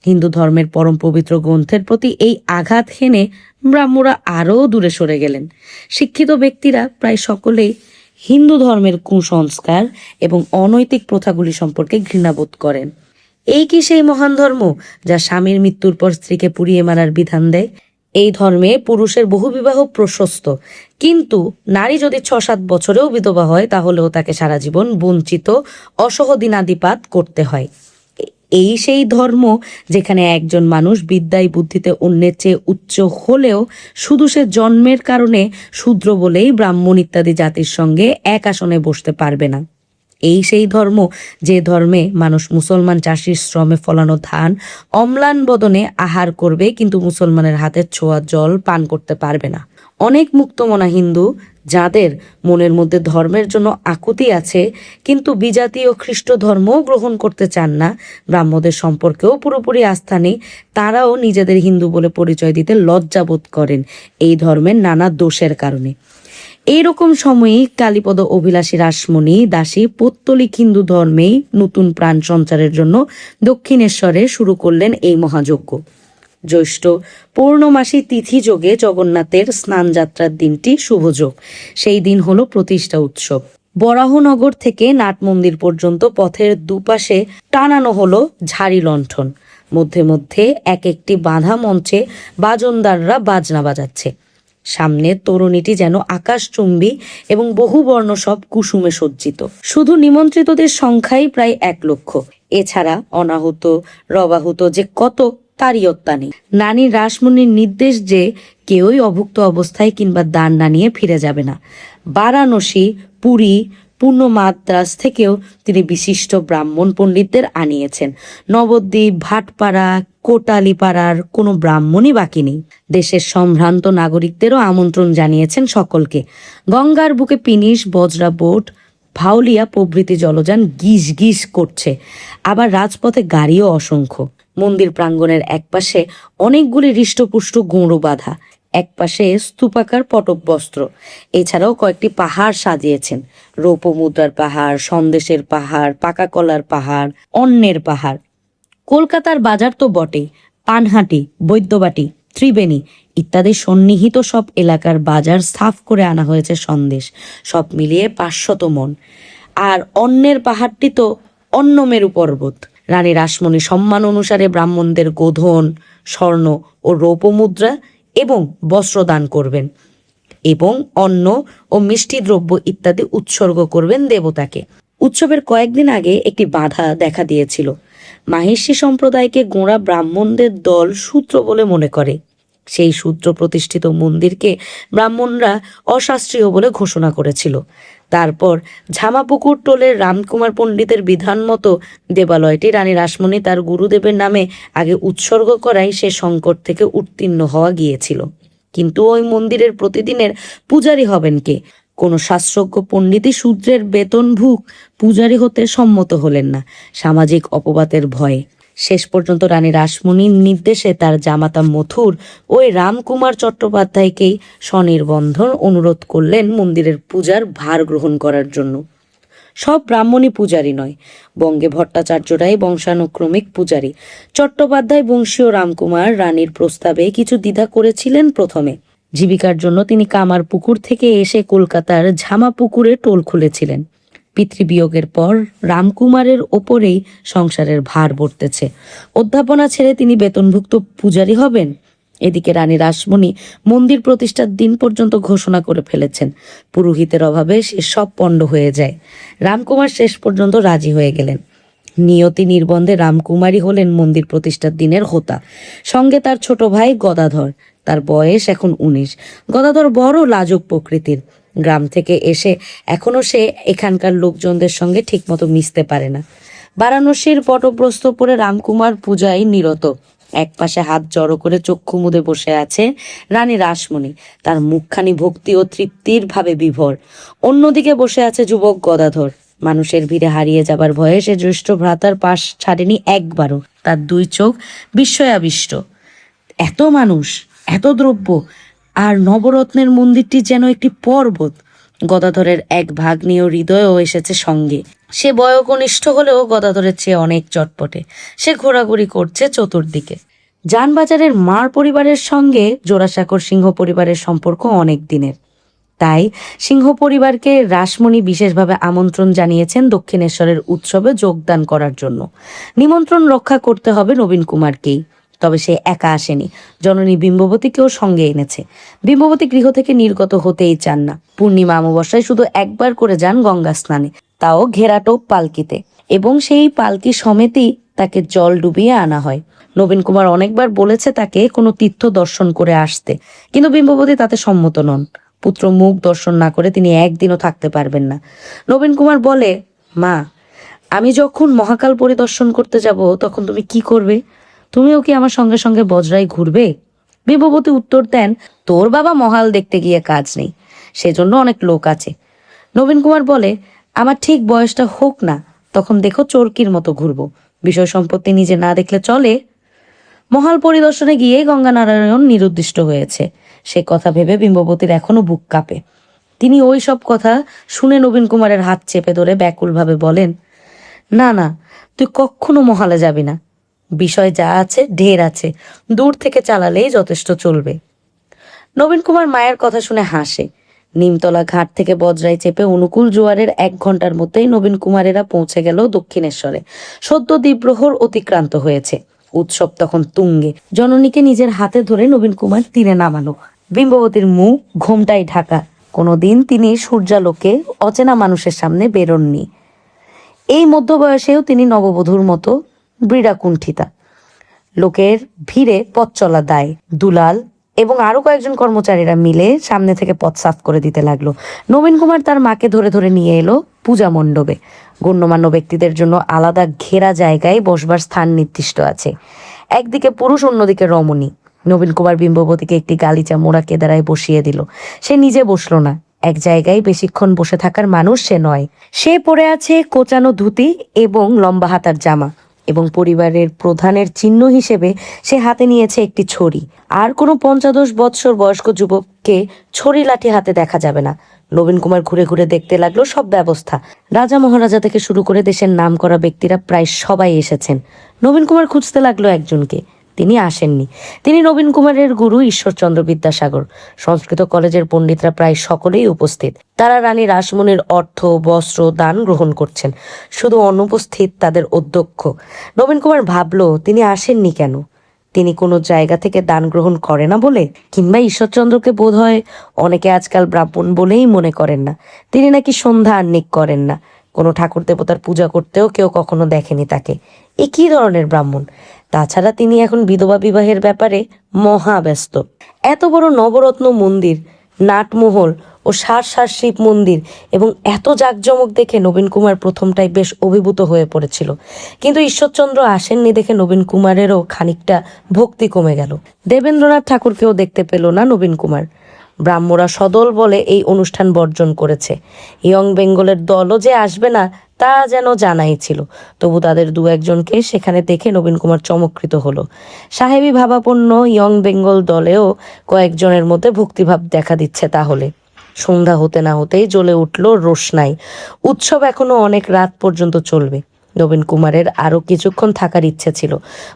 হিন্দু ধর্মের পরম পবিত্র গ্রন্থের প্রতি এই আঘাত হেনে ব্রাহ্মরা আরও দূরে সরে গেলেন। শিক্ষিত ব্যক্তিরা প্রায় সকলেই হিন্দু ধর্মের কুসংস্কার এবং অনৈতিক প্রথাগুলি সম্পর্কে ঘৃণাবোধ করেন। এই কি সেই মহান ধর্ম যা স্বামীর মৃত্যুর পর স্ত্রীকে পুড়িয়ে মারার বিধান দেয়? এই ধর্মে পুরুষের বহুবিবাহ প্রশস্ত, কিন্তু নারী যদি 6-7 বছরেও বিধবা হয় তাহলেও তাকে সারা জীবন বঞ্চিত অসহদিনাদিপাত করতে হয়। এই সেই ধর্ম যেখানে একজন মানুষ বিদ্যায় বুদ্ধিতে অন্যের চেয়ে উচ্চ হলেও শুধু সে জন্মের কারণে শূদ্র বলেই ব্রাহ্মণ ইত্যাদি জাতির সঙ্গে এক আসনে বসতে পারবে না। এই সেই ধর্ম যে ধর্মে মানুষ মুসলমান চাষির শ্রমে ফলানো ধান অম্লান বদনে আহার করবে, কিন্তু মুসলমানের হাতের ছোঁয়া জল পান করতে পারবে না। অনেক মুক্তমনা হিন্দু যাদের মনের মধ্যে ধর্মের জন্য আকুতি আছে কিন্তু বিজাতীয় খ্রিস্ট ধর্মও গ্রহণ করতে চান না, ব্রাহ্মদের সম্পর্কেও পুরোপুরি আস্থা নেই, তারাও নিজেদের হিন্দু বলে পরিচয় দিতে লজ্জাবোধ করেন এই ধর্মের নানা দোষের কারণে। এইরকম সময়েই কালীপদ অভিলাষী রাসমণি দাসী পৌত্তলিক হিন্দু ধর্মেই নতুন প্রাণ সঞ্চারের জন্য দক্ষিণেশ্বরে শুরু করলেন এই মহাযজ্ঞ। জ্যৈষ্ঠ পূর্ণমাসী তিথি যোগে জগন্নাথের স্নান যাত্রার দিনটি শুভযোগ। সেই দিন হলো প্রতিষ্ঠা উৎসব। বরাহনগর থেকে নাট মন্দির পর্যন্ত পথের দুপাশে টানানো হলো ঝাড়ি লণ্ঠন। মধ্যে মধ্যে এক একটি বাঁধা মঞ্চে বাজনদাররা বাজনা বাজাচ্ছে। সামনে তরুণীটি যেন আকাশচুম্বী এবং বহুবর্ণ সব কুসুমে সজ্জিত। শুধু নিমন্ত্রিতদের সংখ্যাই প্রায় 1 লক্ষ। এছাড়া অনাহুত রবাহুত যে কত তারই অত্যা নেই। নানি রাসমণির নির্দেশ যে কেউই অভুক্ত অবস্থায় কিংবা দান না নিয়ে ফিরে যাবে না। বারাণসী, পুরী, পূর্ণ মাদ্রাজ থেকেও তিনি বিশিষ্ট ব্রাহ্মণ পণ্ডিতদের আনিয়েছেন। নবদ্বীপ, ভাটপাড়া, কোটালীপাড়ার কোনো ব্রাহ্মণই বাকি নেই। দেশের সম্ভ্রান্ত নাগরিকদেরও আমন্ত্রণ জানিয়েছেন সকলকে। গঙ্গার বুকে পিনিশ, বজরা বোট, ভাউলিয়া প্রভৃতি জলযান গিজ গিজ করছে। আবার রাজপথে গাড়িও অসংখ্য। মন্দির প্রাঙ্গণের একপাশে অনেকগুলি হৃষ্টপুষ্ট গৌড় বাঁধা, একপাশে স্তূপাকার পটব বস্ত্র। এছাড়াও কয়েকটি পাহাড় সাজিয়েছেন। রৌপ্য মুদ্রার পাহাড়, সন্দেশের পাহাড়, পাকা কলার পাহাড়, অন্নের পাহাড়। কলকাতার বাজার তো বটেই, পানহাটি, বৈদ্যবাটি, ত্রিবেণী ইত্যাদি সন্নিহিত সব এলাকার বাজার সাফ করে আনা হয়েছে সন্দেশ। সব মিলিয়ে 500 মণ। আর অন্নের পাহাড়টি তো অন্য মেরু পর্বত। রানী রাসমণি সম্মান অনুসারে ব্রাহ্মণদের গোধন, স্বর্ণ ও রৌপ্য মুদ্রা এবং বস্ত্র দান করবেন এবং অন্ন ও মিষ্টি দ্রব্য ইত্যাদি উৎসর্গ করবেন দেবতাকে। উৎসবের কয়েকদিন আগে একটি বাধা দেখা দিয়েছিল। মাহিষী সম্প্রদায়কে গোঁড়া ব্রাহ্মণদের দল শূদ্র বলে মনে করে। সেই শূদ্র প্রতিষ্ঠিত মন্দিরকে ব্রাহ্মণরা অশাস্ত্রীয় বলে ঘোষণা করেছিল। তারপর ঝামাপুকুর টোলের রামকুমার পণ্ডিতের বিধান মতো দেবালয়টি রানী রাসমণি তার গুরুদেবের নামে আগে উৎসর্গ করাই সে সংকট থেকে উত্তীর্ণ হওয়া গিয়েছিল। কিন্তু ওই মন্দিরের প্রতিদিনের পূজারী হবেন কে? কোনো শাস্ত্রজ্ঞ পণ্ডিতই শূদ্রের বেতনভুক পূজারী হতে সম্মত হলেন না, সামাজিক অপবাদের ভয়ে। শেষ পর্যন্ত রানী রাসমণির নির্দেশে তার জামাতা মথুর ওই রামকুমার চট্টোপাধ্যায়কেই স্বনির্বন্ধন অনুরোধ করলেন মন্দিরের পূজার ভার গ্রহণ করার জন্য। সব ব্রাহ্মণই পূজারী নয়, বঙ্গে ভট্টাচার্যরাই বংশানুক্রমিক পূজারী। চট্টোপাধ্যায় বংশীয় রামকুমার রানীর প্রস্তাবে কিছু দ্বিধা করেছিলেন প্রথমে। জীবিকার জন্য তিনি কামারপুকুর থেকে এসে কলকাতার ঝামাপুকুরে টোল খুলেছিলেন। পিতৃবিয়োগের পর রামকুমারের ওপরেই সংসারের ভার বর্তেছে। অধ্যাপনা ছেড়ে তিনি বেতনভুক্ত পূজারী হবেন। এদিকে রানী রাসমণি মন্দির প্রতিষ্ঠার দিন পর্যন্ত ঘোষণা করে ফেলেছেন। পুরোহিতের অভাবে সে সব পণ্ড হয়ে যায়। রামকুমার শেষ পর্যন্ত রাজি হয়ে গেলেন। নিয়তি নির্বন্ধে রামকুমারী হলেন মন্দির প্রতিষ্ঠার দিনের হোতা। সঙ্গে তার ছোট ভাই গদাধর। তার বয়স এখন 19। গদাধর বড় লাজুক প্রকৃতির। গ্রাম থেকে এসে এখনো সে এখানকার লোকজনদের সঙ্গে ঠিকমতো মিশতে পারে না। বারাণসীর পটপ্রস্থ পরে রামকুমার পূজায় নিরত। একপাশে হাত জড়ো করে চক্ষু মুদে বসে আছে রানী রাসমণি, তার মুখখানি ভক্তি ও তৃপ্তির ভাবে বিভোর। অন্যদিকে বসে আছে যুবক গদাধর। মানুষের ভিড়ে হারিয়ে যাবার ভয়ে সে জ্যেষ্ঠ ভ্রাতার পাশ ছাড়েনি একবারও। তার দুই চোখ বিস্ময়াবিষ্ট। এত মানুষ, এত দ্রব্য, আর নবরত্নের মন্দিরটি যেন একটি পর্বত। গদাধরের এক ভাগ্নীয় হৃদয়ও এসেছে সঙ্গে। সে বয়োকনিষ্ঠ হলেও গদাধরের চেয়ে অনেক চটপটে। সে ঘোরাঘুরি করছে চতুর্দিকে। যানবাজারের মার পরিবারের সঙ্গে জোড়াসাঁকোর সিংহ পরিবারের সম্পর্ক অনেক দিনের। তাই সিংহ পরিবারকে রাসমণি বিশেষভাবে আমন্ত্রণ জানিয়েছেন দক্ষিণেশ্বরের উৎসবে যোগদান করার জন্য। নিমন্ত্রণ রক্ষা করতে হবে নবীন কুমারকেই। তবে সে একা আসেনি, জননী বিম্ববতীকেও সঙ্গে এনেছে। বিম্ববতী গৃহ থেকে নির্গত হতেই চান না। পূর্ণিমা অমাবস্যায় শুধু একবার করে যান গঙ্গা স্নানে, তাও ঘেরাটোপ পালকিতে, এবং সেই পালকি সমেতেই তাকে জল ডুবিয়ে আনা হয়। নবীন কুমার অনেকবার বলেছে তাকে কোনো তীর্থ দর্শন করে আসতে, কিন্তু বিম্ববতী তাতে সম্মত নন। পুত্র মুখ দর্শন না করে তিনি একদিনও থাকতে পারবেন না। নবীন কুমার বলে, মা, আমি যখন মহাকাল পরিদর্শন করতে যাব তখন তুমি কি করবে? তুমিও কি আমার সঙ্গে সঙ্গে বজরায় ঘুরবে? বিম্ববতী উত্তর দেন, তোর বাবা মহাল দেখতে গিয়ে কাজ নেই, সেজন্য অনেক লোক আছে। নবীন কুমার বলে, আমার ঠিক বয়সটা হোক না, তখন দেখো চরকির মতো ঘুরবো। বিষয় সম্পত্তি নিজে না দেখলে চলে? মহাল পরিদর্শনে গিয়ে গঙ্গানারায়ণ নিরুদ্দিষ্ট হয়েছে। সে কথা ভেবে বিম্ববতীর এখনো বুক কাঁপে। তিনি ওই সব কথা শুনে নবীন কুমারের হাত চেপে ধরে ব্যাকুলভাবে বলেন, না না, তুই কখনো মহালে যাবি না। বিষয় যা আছে ঢের আছে, দূর থেকে চালালেই যথেষ্ট চলবে। নবীন কুমার মায়ের কথা শুনে হাসে। নিমতলা ঘাট থেকে বজরায় চেপে অনুকূল জোয়ারের 1 ঘন্টার মধ্যেই নবীন কুমারেরা পৌঁছে গেল দক্ষিণেশ্বরে। সদ্য দ্বীপ্রহর অতিক্রান্ত হয়েছে। উৎসব তখন তুঙ্গে। জননীকে নিজের হাতে ধরে নবীন কুমার তীরে নামালো। বিম্ববতীর মুখ ঘোমটায় ঢাকা। কোনোদিন তিনি সূর্যালোকে অচেনা মানুষের সামনে বেরোননি। এই মধ্যবয়সেও তিনি নববধূর মতো বীরাকুণ্ঠিতা। লোকের ভিড়ে পথ চলা দায়। দুলাল এবং আরো কয়েকজন কর্মচারীরা মিলে সামনে থেকে পথ সাফ করে দিতে লাগলো। নবীন কুমার তার মাকে ধরে ধরে নিয়ে এলো পূজা মণ্ডপে। গণ্যমান্য ব্যক্তিদের জন্য আলাদা ঘেরা জায়গায় বসবার স্থান নির্দিষ্ট আছে। একদিকে পুরুষ, অন্যদিকে রমণী। নবীন কুমার বিম্ববতীকে একটি গালিচা মোড়া কেদারায় বসিয়ে দিল। সে নিজে বসলো না। এক জায়গায় বেশিক্ষণ বসে থাকার মানুষ সে নয়। সে পরে আছে কোচানো ধুতি এবং লম্বা হাতার জামা, এবং পরিবারের প্রধানের চিহ্ন হিসেবে সে হাতে নিয়েছে একটি ছড়ি। আর কোনো 55 বৎসর বয়স্ক যুবককে ছড়ি লাঠি হাতে দেখা যাবে না। নবীন কুমার ঘুরে ঘুরে দেখতে লাগলো সব ব্যবস্থা। রাজা মহারাজা থেকে শুরু করে দেশের নামকরা ব্যক্তিরা প্রায় সবাই এসেছেন। নবীন কুমার খুঁজতে লাগলো একজনকে। তিনি আসেননি। তিনি নবীন কুমারের গুরু ঈশ্বরচন্দ্র বিদ্যাসাগর। সংস্কৃত কলেজের পণ্ডিতরা প্রায় সকলেই উপস্থিত। তারা রানী রাসমণির অর্থ, বস্ত্র দান গ্রহণ করছেন। শুধু অনুপস্থিত তাদের অধ্যক্ষ। নবীন কুমার ভাবলো, তিনি আসেননি কেন? তিনি কোনো জায়গা থেকে দান গ্রহণ করে না বলে? কিংবা ঈশ্বরচন্দ্রকে বোধ হয় অনেকে আজকাল ব্রাহ্মণ বলেই মনে করেন না। তিনি নাকি সন্ধ্যা আহ্নিক করেন না। কোনো ঠাকুর দেবতার পূজা করতেও কেউ কখনো দেখেনি তাকে। এ কি ধরনের ব্রাহ্মণ? তাছাড়া তিনি এখন বিধবা বিবাহের ব্যাপারে মহা ব্যস্ত। এত বড় নবরত্ন মন্দির, নাটমহল ও সার সার শিব মন্দির এবং এত জাঁকজমক দেখে নবীন কুমার প্রথমটাই বেশ অভিভূত হয়ে পড়েছিল, কিন্তু ঈশ্বরচন্দ্র আসেননি দেখে নবীন কুমারেরও খানিকটা ভক্তি কমে গেল। দেবেন্দ্রনাথ ঠাকুরকেও দেখতে পেল না নবীন কুমার। ব্রাহ্মরা সদল বলে এই অনুষ্ঠান বর্জন করেছে। ইয়ং বেঙ্গলের দলও যে আসবে না তা যেন জানাই ছিল, তবু তাদের দু একজনকে সেখানে দেখে নবীন কুমার চমৎকৃত হলো। সাহেবী ভাবাপন্ন ইয়ং বেঙ্গল দলেও কয়েকজনের মধ্যে ভক্তিভাব দেখা দিচ্ছে। তাহলে সন্ধ্যা হতে না হতেই জ্বলে উঠল রোশনাই। উৎসব এখনো অনেক রাত পর্যন্ত চলবে। নবীন কুমারের আরও কিছুক্ষণ থাকার ইচ্ছে ছিল।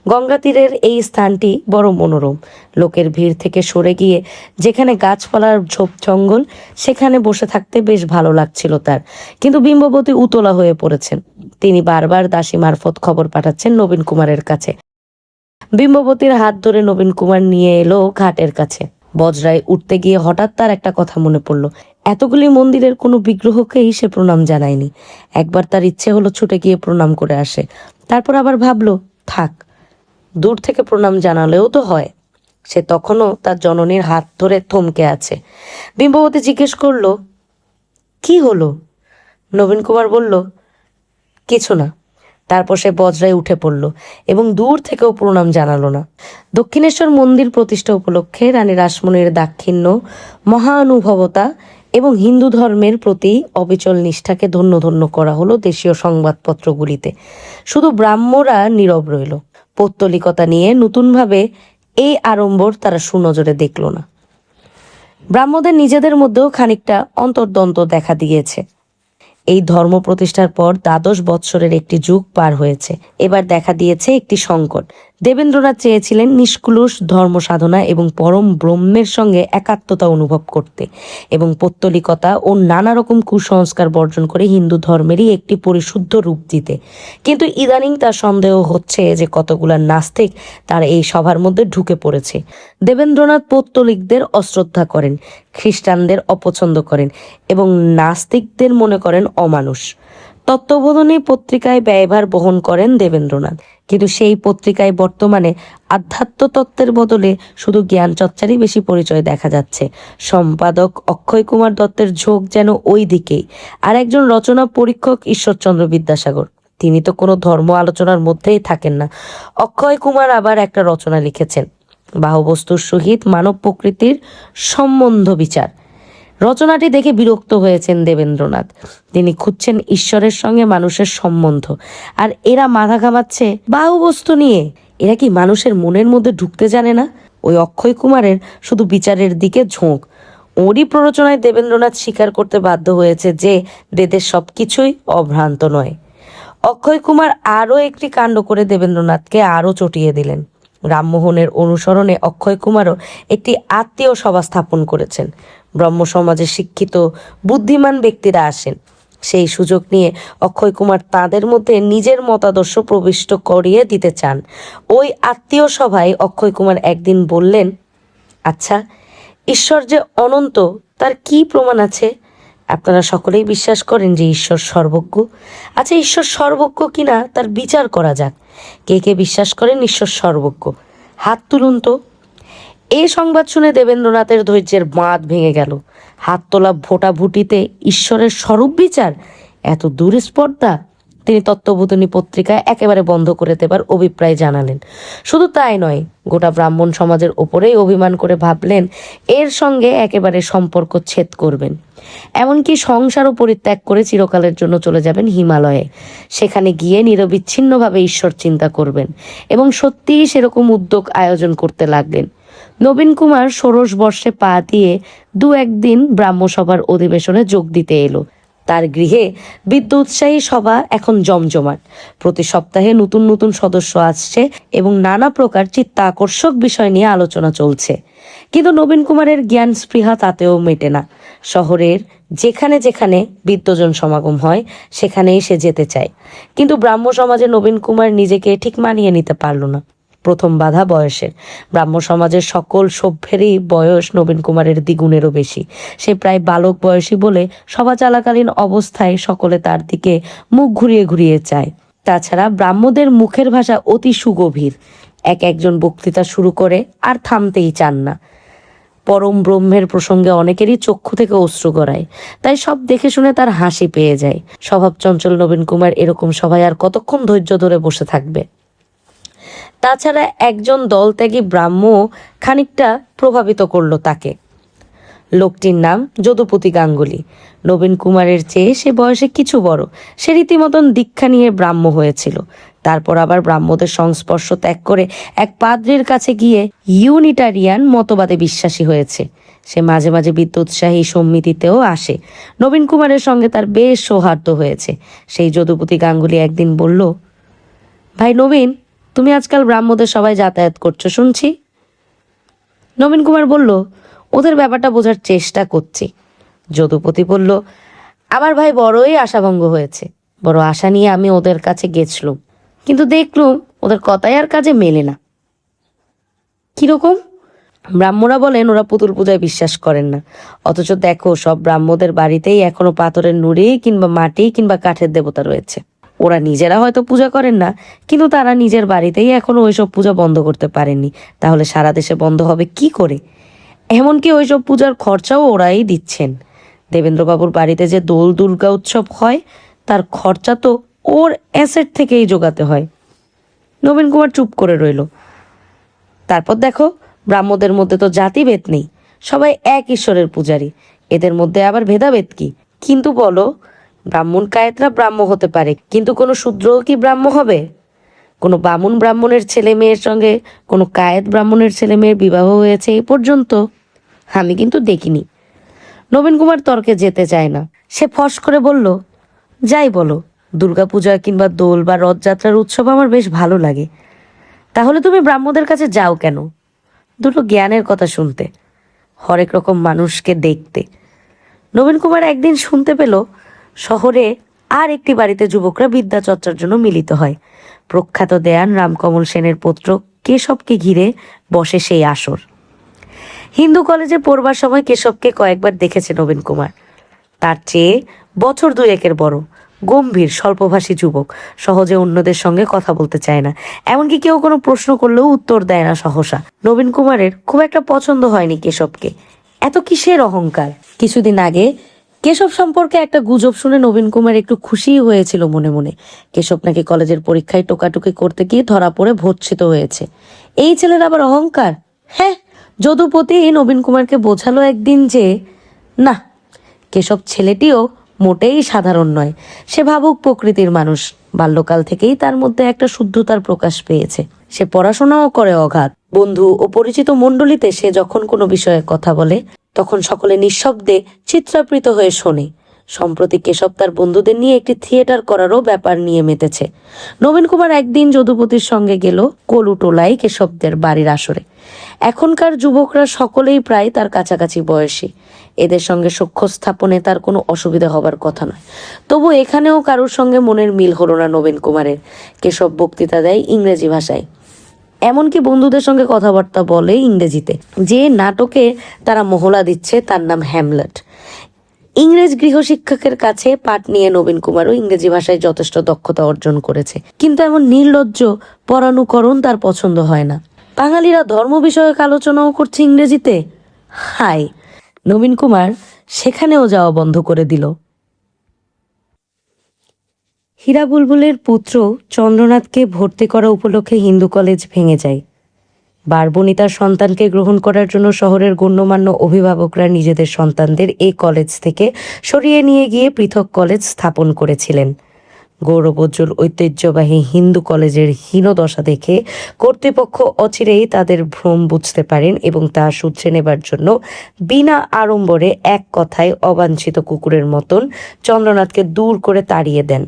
গঙ্গা তীরের এই স্থানটি বড় মনোরম। লোকের ভিড় থেকে সরে গিয়ে যেখানে গাছপালার ঝোপ জঙ্গল, সেখানে বসে থাকতে বেশ ভালো লাগছিল তার। কিন্তু বিম্ববতী উতলা হয়ে পড়েছেন। তিনি বারবার দাসী মারফত খবর পাঠাচ্ছেন নবীন কুমারের কাছে। বিম্ববতীর হাত ধরে নবীন কুমার নিয়ে এলো ঘাটের কাছে। বজরায় উঠতে গিয়ে হঠাৎ তার একটা কথা মনে পড়ল। এতগুলি মন্দিরের কোনো বিগ্রহকেই সে প্রণাম জানায়নি। একবার তার ইচ্ছে হলো ছুটে গিয়ে প্রণাম করে আসে। তারপর আবার ভাবলো, থাক, দূর থেকে প্রণাম জানালেও তো হয়। সে তখনও তার জননীর হাত ধরে থমকে আছে। বিম্ববতী জিজ্ঞেস করলো, কি হলো? নবীন কুমার বলল, কিছু না। তারপর সে বজরায় উঠে পড়ল এবং দূর থেকেও প্রণাম জানালো না। দক্ষিণেশ্বর মন্দির প্রতিষ্ঠা উপলক্ষে রানী রাসমণির দাক্ষিণ্য, মহানুভবতা এবং হিন্দু ধর্মের প্রতি অবিচল নিষ্ঠাকে ধন্য ধন্য করা হলো দেশীয় সংবাদপত্রগুলিতে। শুধু ব্রাহ্মরা নীরব রইল। পৌত্তলিকতা নিয়ে নতুনভাবে এই আড়ম্বর তারা সুনজরে দেখল না। ব্রাহ্মদের নিজেদের মধ্যেও খানিকটা অন্তর্দ্বন্দ্ব দেখা দিয়েছে। এই ধর্ম প্রতিষ্ঠার পর ১২ বৎসরের একটি যুগ পার হয়েছে। এবার দেখা দিয়েছে একটি সংকট। দেবেন্দ্রনাথ চেয়েছিলেন নিষ্কুলুষ ধর্ম সাধনা এবং পরম ব্রহ্মের সঙ্গে একাত্মতা অনুভব করতে এবং পৌত্তলিকতা ও নানা রকম কুসংস্কার বর্জন করে হিন্দু ধর্মেরই একটি পরিশুদ্ধ রূপ দিতে। কিন্তু ইদানিং তার সন্দেহ হচ্ছে যে কতগুলা নাস্তিক তার এই সভার মধ্যে ঢুকে পড়েছে। দেবেন্দ্রনাথ পৌত্তলিকদের অশ্রদ্ধা করেন, খ্রিস্টানদের অপছন্দ করেন এবং নাস্তিকদের মনে করেন অমানুষ। তত্ত্ববোধিনী পত্রিকায় ব্যয়ভার বহন করেন দেবেন্দ্রনাথ, কিন্তু সেই পত্রিকায় বর্তমানে আধ্যাত্ম তত্ত্বের বদলে শুধু জ্ঞান চর্চারই বেশি পরিচয় দেখা যাচ্ছে। সম্পাদক অক্ষয় কুমার দত্তের ঝোঁক যেন ওই দিকেই। আর একজন রচনা পরীক্ষক ঈশ্বরচন্দ্র বিদ্যাসাগর, তিনি তো কোনো ধর্ম আলোচনার মধ্যেই থাকেন না। অক্ষয় কুমার আবার একটা রচনা লিখেছেন, বাহবস্তুর সহিত মানব প্রকৃতির সম্বন্ধ বিচার। রচনাটি দেখে বিরক্ত হয়েছেন দেবেন্দ্রনাথ। তিনি খুঁজছেন ঈশ্বরের সঙ্গে মানুষের সম্বন্ধ, আর এরা মাথা ঘামাচ্ছে বাহুবস্তু নিয়ে। এরা কি মানুষের মনের মধ্যে ঢুকতে জানে না? ওই অক্ষয় কুমারের শুধু বিচারের দিকে ঝোঁক। ওরই প্ররোচনায় দেবেন্দ্রনাথ স্বীকার করতে বাধ্য হয়েছে যে বেদের সবকিছুই অভ্রান্ত নয়। অক্ষয় কুমার আরও একটি কাণ্ড করে দেবেন্দ্রনাথকে আরও চটিয়ে দিলেন। রামমোহনের অনুসরণে অক্ষয় কুমারও একটি আত্মীয় সভা স্থাপন করেছেন। ব্রহ্ম সমাজের শিক্ষিত বুদ্ধিমান ব্যক্তিরা আসেন। সেই সুযোগ নিয়ে অক্ষয় কুমার তাদের মধ্যে নিজের মতাদর্শ প্রবিষ্ট করিয়ে দিতে চান। ওই আত্মীয় সভায় অক্ষয় কুমার একদিন বললেন, আচ্ছা, ঈশ্বর যে অনন্ত তার কি প্রমাণ আছে? আপনারা সকলেই বিশ্বাস করেন যে ঈশ্বর সর্বজ্ঞ। আচ্ছা, ঈশ্বর সর্বজ্ঞ কিনা তার বিচার করা যাক। কে কে বিশ্বাস করেন ঈশ্বর সর্বজ্ঞ? হাত তুলুন তো। এই সংবাদ শুনে দেবেন্দ্রনাথের ধৈর্যের বাঁধ ভেঙে গেল। হাত তোলা ভোটাভুটিতে ঈশ্বরের স্বরূপ বিচার, এত দুরস্পর্ধা! তিনি তত্ত্ববোধিনী পত্রিকায় একেবারে বন্ধ করে দেবার অভিপ্রায় জানালেন। শুধু তাই নয়, গোটা ব্রাহ্মণ সমাজের ওপরেই অভিমান করে ভাবলেন এর সঙ্গে একেবারে সম্পর্ক ছেদ করবেন। এমনকি সংসারও পরিত্যাগ করে চিরকালের জন্য চলে যাবেন হিমালয়ে। সেখানে গিয়ে নিরবিচ্ছিন্নভাবে ঈশ্বর চিন্তা করবেন এবং সত্যিই সেরকম উদ্যোগ আয়োজন করতে লাগলেন। নবীন কুমার ষোড়শ বর্ষে পা দিয়ে দু একদিন ব্রাহ্মসভার অধিবেশনে যোগ দিতে এলো। তার গৃহে বিদ্যোৎসাহী সভা এখন জমজমাট। প্রতি সপ্তাহে নতুন নতুন সদস্য আসছে এবং নানা প্রকার চিত্তাকর্ষক বিষয় নিয়ে আলোচনা চলছে। কিন্তু নবীন কুমারের জ্ঞান স্পৃহা তাতেও মেটে না। শহরের যেখানে যেখানে বিদ্বজন সমাগম হয় সেখানেই সে যেতে চায়, কিন্তু ব্রাহ্ম সমাজে নবীন কুমার নিজেকে ঠিক মানিয়ে নিতে পারল না। প্রথম বাধা বয়সের। ব্রাহ্ম সমাজের সকল সভ্যেরই বয়স নবীন কুমারের দ্বিগুণেরও বেশি। সে প্রায় বালক বয়সী বলে সভা চলাকালীন অবস্থায় সকলে তার দিকে মুখ ঘুরিয়ে ঘুরিয়ে চায়। তাছাড়া ব্রাহ্মদের মুখের ভাষা অতি সুগভীর। একজন বক্তৃতা শুরু করে আর থামতেই চান না। পরম ব্রহ্মের প্রসঙ্গে অনেকেরই চক্ষু থেকে অশ্রু গড়ায়, তাই সব দেখে শুনে তার হাসি পেয়ে যায়। স্বভাব চঞ্চল নবীন কুমার এরকম সভায় আর কতক্ষণ ধৈর্য ধরে বসে থাকবে? তাছাড়া একজন দলত্যাগী ব্রাহ্ম খানিকটা প্রভাবিত করলো তাকে। লোকটির নাম যদুপতি গাঙ্গুলি। নবীন কুমারের চেয়ে সে বয়সে কিছু বড়। সে রীতিমতন দীক্ষা নিয়ে ব্রাহ্ম হয়েছিল, তারপর আবার ব্রাহ্মদের সংস্পর্শ ত্যাগ করে এক পাদ্রির কাছে গিয়ে ইউনিটারিয়ান মতবাদে বিশ্বাসী হয়েছে। সে মাঝে মাঝে বিদ্যোৎসাহী সম্মিতিতেও আসে। নবীন কুমারের সঙ্গে তার বেশ সৌহার্দ্য হয়েছে। সেই যদুপতি গাঙ্গুলি একদিন বলল, ভাই নবীন, তুমি আজকাল ব্রাহ্মদের সবাই যাতায়াত করছো শুনছি। নবীন কুমার বলল, ওদের ব্যাপারটা বোঝার চেষ্টা করছি। যদুপতি বলল, আমার ভাই বড়ই আশাভঙ্গ হয়েছে। বড় আশা নিয়ে আমি ওদের কাছে গেছলুম, কিন্তু দেখলুম ওদের কথাই আর কাজে মেলে না। কিরকম? ব্রাহ্মরা বলেন ওরা পুতুল পূজায় বিশ্বাস করেন না, অথচ দেখো সব ব্রাহ্মদের বাড়িতেই এখনো পাথরের নুড়ি কিংবা মাটি কিংবা কাঠের দেবতা রয়েছে। ওরা নিজেরা হয়তো পূজা করেন না, কিন্তু তারা নিজের বাড়িতেই এখনো ওইসব পূজা বন্ধ করতে পারেননি। তাহলে সারা দেশে বন্ধ হবে কি করে? এমনকি ওইসব পূজার খরচাও ওরাই দিচ্ছেন। দেবেন্দ্রবাবুর বাড়িতে যে দোল দুর্গা উৎসব হয়, তার খরচা তো ওর অ্যাসেট থেকেই জোগাতে হয়। নবীন কুমার চুপ করে রইল। তারপর দেখো, ব্রাহ্মদের মধ্যে তো জাতিভেদ নেই, সবাই এক ঈশ্বরের পূজারী। এদের মধ্যে আবার ভেদাভেদ কি? কিন্তু বলো, ব্রাহ্মণ কায়েতরা ব্রাহ্ম হতে পারে, কিন্তু কোনো শূদ্রও কি ব্রাহ্ম হবে? কোনো বামুন ব্রাহ্মণের ছেলে মেয়ের সঙ্গে কোনো কায়েত ব্রাহ্মণের ছেলে মেয়ের বিবাহ হয়েছে এ পর্যন্ত আমি কিন্তু দেখিনি। নবীন কুমার তর্কে যেতে চায় না। সে ফস করে বলল, যাই বলো, দুর্গাপূজা কিংবা দোল বা রথযাত্রার উৎসব আমার বেশ ভালো লাগে। তাহলে তুমি ব্রাহ্মদের কাছে যাও কেন? দুটো জ্ঞানের কথা শুনতে, হরেক রকম মানুষকে দেখতে। নবীন কুমার একদিন শুনতে পেল শহরে আর একটি বাড়িতে যুবকরা বিদ্যা চর্চার জন্য মিলিত হয়। প্রখ্যাত দেয়ান রামকমল সেনের পুত্র কেশবকে ঘিরে বসে সেই আসর। হিন্দু কলেজে পড়বার সময় কেশবকে কয়েকবার দেখেছে নবীন কুমার। তার চেয়ে বছর দুয়েকের বড়, গম্ভীর স্বল্পভাষী যুবক, সহজে অন্যদের সঙ্গে কথা বলতে চায় না। এমনকি কেউ কোনো প্রশ্ন করলেও উত্তর দেয় না সহসা। নবীন কুমারের খুব একটা পছন্দ হয়নি কেশবকে। এত কিসের অহংকার? কিছুদিন আগে কেশব সম্পর্কে একটা গুজব শুনে নবীন কুমার একটু খুশিই হয়েছিল মনে মনে। কেশব নাকি কলেজের পরীক্ষায় টোকাটুকি করতে গিয়ে ধরা পড়ে ভর্ৎসিত হয়েছে। এই ছেলের আবার অহংকার? হ্যাঁ, যদুপতি নবীন কুমারকে বোঝালো একদিন যে না, কেশব ছেলেটিও মোটেই সাধারণ নয়। সে ভাবুক প্রকৃতির মানুষ। বাল্যকাল থেকেই তার মধ্যে একটা শুদ্ধতার প্রকাশ পেয়েছে। সে পড়াশোনাও করে অগাধ। বন্ধু ও পরিচিত মণ্ডলীতে সে যখন কোনো বিষয়ে কথা বলে, তখন সকলে নিঃশব্দে চিত্রাবৃত হয়ে শোনে। সম্প্রতি কেশব তার বন্ধুদের নিয়ে একটি থিয়েটার করারও ব্যাপার নিয়ে মেতেছে। নবীন কুমার একদিন যদুপতির সঙ্গে গেল কলুটোলায় কেশবদের বাড়ির আসরে। এখনকার যুবকরা সকলেই প্রায় তার কাছাকাছি বয়সী। এদের সঙ্গে সখ্য স্থাপনে তার কোনো অসুবিধা হবার কথা নয়। তবু এখানেও কারোর সঙ্গে মনের মিল হলো না নবীন কুমারের। কেশব বক্তৃতা দেয় ইংরেজি ভাষায়, এমনকি বন্ধুদের সঙ্গে কথাবার্তা বলে ইংরেজিতে। যে নাটকে তারা মহলা দিচ্ছে তার নাম হ্যামলেট। ইংরেজ গৃহশিক্ষকের কাছে পাঠ নিয়ে নবীন কুমারও ইংরেজি ভাষায় যথেষ্ট দক্ষতা অর্জন করেছে, কিন্তু এমন নির্লজ্জ পরানুকরণ তার পছন্দ হয় না। বাঙালিরা ধর্ম বিষয়ক আলোচনাও করছে ইংরেজিতে। হাই, নবীন কুমার সেখানেও যাওয়া বন্ধ করে দিল। হীরা বুলবুলের পুত্র চন্দ্রনাথকে ভর্তি করা উপলক্ষে হিন্দু কলেজ ভেঙে যায়। বারবণিতার সন্তানকে গ্রহণ করার জন্য শহরের গণ্যমান্য অভিভাবকরা নিজেদের সন্তানদের এই কলেজ থেকে সরিয়ে নিয়ে গিয়ে পৃথক কলেজ স্থাপন করেছিলেন। গৌরবোজ্জ্বল ঐতিহ্যবাহী হিন্দু কলেজের হীনদশা দেখে কর্তৃপক্ষ অচিরেই তাদের ভ্রম বুঝতে পারেন এবং তা শুধরে নেবার জন্য বিনা আড়ম্বরে এক কথায় অবাঞ্ছিত কুকুরের মতন চন্দ্রনাথকে দূর করে তাড়িয়ে দেন।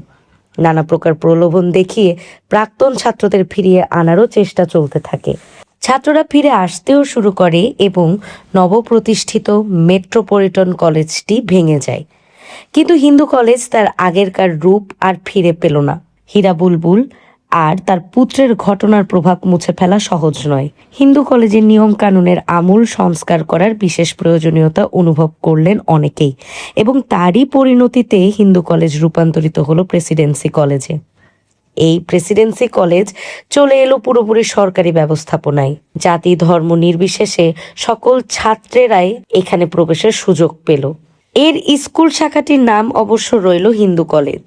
নানা প্রকার প্রলোভন দেখিয়ে প্রাক্তন ছাত্রদের ফিরিয়ে আনারও চেষ্টা চলতে থাকে। ছাত্ররা ফিরে আসতেও শুরু করে এবং নবপ্রতিষ্ঠিত মেট্রোপলিটন কলেজটি ভেঙে যায়। কিন্তু হিন্দু কলেজ তার আগেরকার রূপ আর ফিরে পেল না। হীরা বুলবুল আর তার পুত্রের ঘটনার প্রভাব মুছে ফেলা সহজ নয়। হিন্দু কলেজের নিয়ম কানুনের আমূল সংস্কার করার বিশেষ প্রয়োজনীয়তা অনুভব করলেন অনেকেই, এবং তারই পরিণতিতে হিন্দু কলেজ রূপান্তরিত হলো প্রেসিডেন্সি কলেজে। এই প্রেসিডেন্সি কলেজ চলে এলো পুরোপুরি সরকারি ব্যবস্থাপনায়। জাতি ধর্ম নির্বিশেষে সকল ছাত্রেরাই এখানে প্রবেশের সুযোগ পেল। এর স্কুল শাখাটির নাম অবশ্য রইল হিন্দু কলেজ।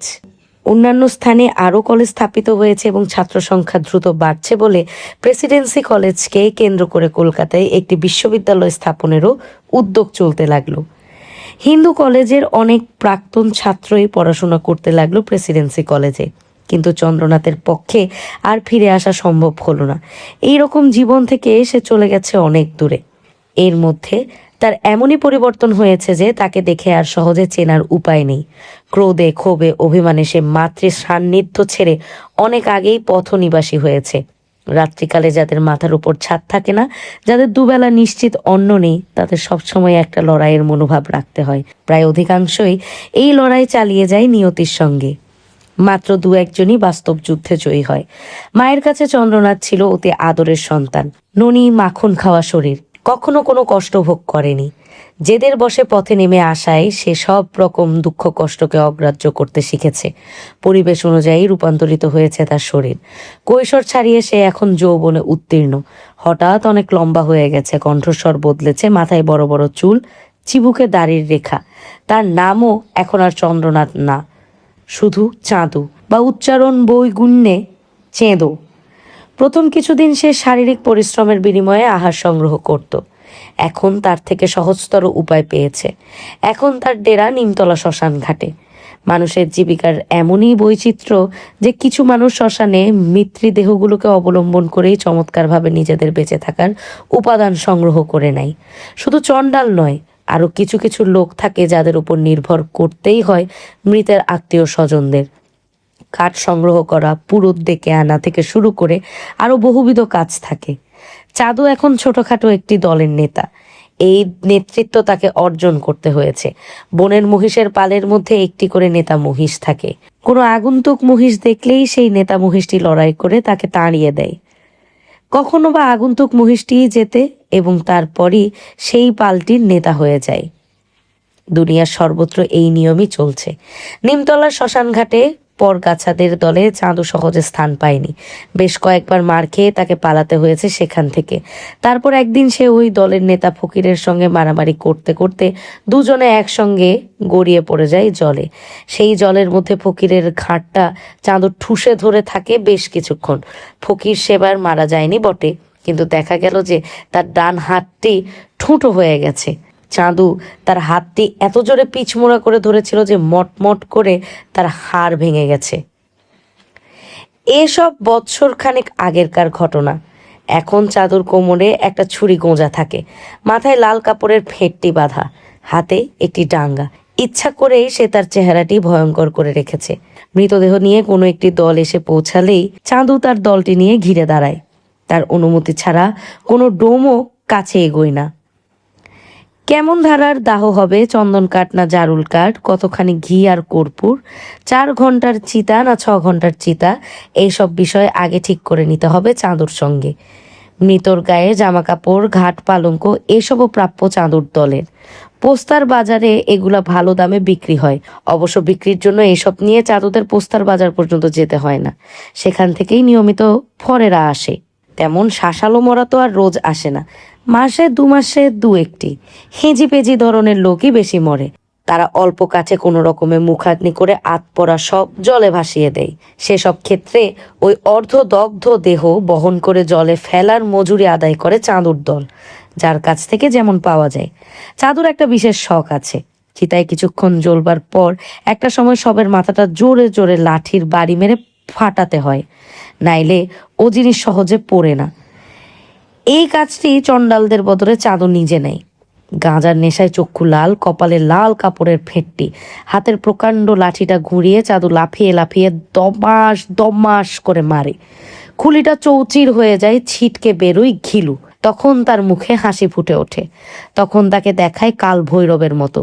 অন্যান্য স্থানে আরও কলেজ স্থাপিত হয়েছে এবং ছাত্র সংখ্যা দ্রুত বাড়ছে বলে প্রেসিডেন্সি কলেজকে কেন্দ্র করে কলকাতায় একটি বিশ্ববিদ্যালয় স্থাপনেরও উদ্যোগ চলতে লাগলো। হিন্দু কলেজের অনেক প্রাক্তন ছাত্রই পড়াশোনা করতে লাগলো প্রেসিডেন্সি কলেজে, কিন্তু চন্দ্রনাথের পক্ষে আর ফিরে আসা সম্ভব হলো না। এইরকম জীবন থেকে সে চলে গেছে অনেক দূরে। এর মধ্যে তার এমনই পরিবর্তন হয়েছে যে তাকে দেখে আর সহজে চেনার উপায় নেই। ক্রোধে ক্ষোভে অভিমানে সে মাতৃ সান্নিধ্য ছেড়ে অনেক আগেই পথনিবাসী হয়েছে। রাত্রিকালে যাদের মাথার উপর ছাদ থাকে না, যাদের দুবেলা নিশ্চিত অন্ন নেই, তাদের সবসময় একটা লড়াইয়ের মনোভাব রাখতে হয়। প্রায় অধিকাংশই এই লড়াই চালিয়ে যায় নিয়তির সঙ্গে। মাত্র দু একজনই বাস্তব যুদ্ধে জয়ী হয়। মায়ের কাছে চন্দ্রনাথ ছিল অতি আদরের সন্তান। ননি মাখন খাওয়া শরীর, কখনো কোনো কষ্ট ভোগ করেনি। জেদের বসে পথে নেমে আসায় সে সব রকম দুঃখ কষ্টকে অগ্রাহ্য করতে শিখেছে। পরিবেশ অনুযায়ী রূপান্তরিত হয়েছে তার শরীর। কৈশোর ছাড়িয়ে সে এখন যৌবনে উত্তীর্ণ। হঠাৎ অনেক লম্বা হয়ে গেছে, কণ্ঠস্বর বদলেছে, মাথায় বড় বড় চুল, চিবুকে দাড়ির রেখা। তার নামও এখন আর চন্দ্রনাথ না, শুধু চাঁদু, বা উচ্চারণ বৈগুণ্যে চেঁদো। প্রথম কিছুদিন সে শারীরিক পরিশ্রমের বিনিময়ে আহার সংগ্রহ করত। এখন তার থেকে সহজতর উপায় পেয়েছে। এখন তার ডেরা নিমতলা শ্মশান ঘাটে। মানুষের জীবিকার এমনই বৈচিত্র্য যে কিছু মানুষ শ্মশানে মৃতদেহগুলোকে অবলম্বন করেই চমৎকারভাবে নিজেদের বেঁচে থাকার উপাদান সংগ্রহ করে নেয়। শুধু চণ্ডাল নয়, আরও কিছু কিছু লোক থাকে যাদের উপর নির্ভর করতেই হয় মৃতের আত্মীয় স্বজনদের। কাঠ সংগ্রহ করা, পুরুত ডেকে আনা থেকে শুরু করে আরও বহুবিধ কাজ থাকে। চাঁদু এখন ছোটখাটো একটি দলের নেতা। এই নেতৃত্ব তাকে অর্জন করতে হয়েছে। বনের মহিষের পালের মধ্যে একটি করে নেতা মহিষ থাকে। কোনো আগন্তুক মহিষ দেখলেই সেই নেতা মহিষটি লড়াই করে তাকে তাড়িয়ে দেয়। কখনো বা আগন্তুক মহিষটিই জেতে এবং তারপরই সেই পালটির নেতা হয়ে যায়। দুনিয়ার সর্বত্র এই নিয়মই চলছে। নিমতলার শ্মশানঘাটে পরগাছাদের দলে চাঁদু সহজে স্থান পায়নি। বেশ কয়েকবার মার খেয়ে তাকে পালাতে হয়েছে সেখান থেকে। তারপর একদিন সে ওই দলের নেতা ফকিরের সঙ্গে মারামারি করতে করতে দুজনে একসঙ্গে গড়িয়ে পড়ে যায় জলে। সেই জলের মধ্যে ফকিরের ঘাটটা চাঁদু ঠুসে ধরে থাকে বেশ কিছুক্ষণ। ফকির সেবার মারা যায়নি বটে, কিন্তু দেখা গেল যে তার ডান হাতটি ঠুঁটো হয়ে গেছে। চাঁদু তার হাতটি এত জোরে পিছমোড়া করে ধরেছিল যে মটমট করে তার হাড় ভেঙে গেছে। এসব বৎসরখানেক আগেরকার ঘটনা। এখন চাঁদুর কোমরে একটা ছুরি গোঁজা থাকে, মাথায় লাল কাপড়ের ফেটটি বাঁধা, হাতে একটি ডাঙ্গা। ইচ্ছা করেই সে তার চেহারাটি ভয়ঙ্কর করে রেখেছে। মৃতদেহ নিয়ে কোনো একটি দল এসে পৌঁছালেই চাঁদু তার দলটি নিয়ে ঘিরে দাঁড়ায়। তার অনুমতি ছাড়া কোনো ডোমও কাছে এগোয় না। কেমন ধারার দাহ হবে, চন্দন কাঠ না জারুল কাঠ, কতখানি ঘি আর কর্পূর, 4 ঘন্টার চিতা না 6 ঘন্টার চিতা, এইসব বিষয় আগে ঠিক করে নিতে হবে চাঁদুর সঙ্গে। মৃতর গায়ে জামা কাপড়, ঘাট পালঙ্ক এসবও প্রাপ্য চাঁদুর দলের। পোস্তার বাজারে এগুলা ভালো দামে বিক্রি হয়। অবশ্য বিক্রির জন্য এসব নিয়ে চাঁদুদের পোস্তার বাজার পর্যন্ত যেতে হয় না, সেখান থেকেই নিয়মিত ফরেরা আসে। তেমন শাসালো মরা তো আর রোজ আসে না, মাসে 2 মাসে 2-1টি হেঁজি পেঁজি ধরনের লোকই বেশি মরে। তারা অল্প কাছে কোনো রকমে মুখাগ্নি করে আতপরা সব জলে ভাসিয়ে দেয়। সেসব ক্ষেত্রে ওই অর্ধদগ্ধ দেহ বহন করে জলে ফেলার মজুরি আদায় করে চাঁদুর দল, যার কাছ থেকে যেমন পাওয়া যায়। চাঁদুর একটা বিশেষ শখ আছে। চিতায় কিছুক্ষণ জ্বলবার পর একটা সময় সবের মাথাটা জোরে জোরে লাঠির বাড়ি মেরে ফাটাতে হয়, নাইলে ও জিনিস সহজে পড়ে না। এই কাজটি চণ্ডালদের বদলে চাঁদু নিজে নেয়। গাঁজার নেশায় চক্ষু লাল, কপালে লাল কাপড়ের ফেটটি, হাতের প্রকাণ্ড লাঠিটা ঘুরিয়ে চাঁদু লাফিয়ে লাফিয়ে দমাস দমাস করে মারে। খুলিটা চৌচির হয়ে যায়, ছিটকে বেরোয় ঘিলু। তখন তার মুখে হাসি ফুটে ওঠে। তখন তাকে দেখায় কাল ভৈরবের মতো।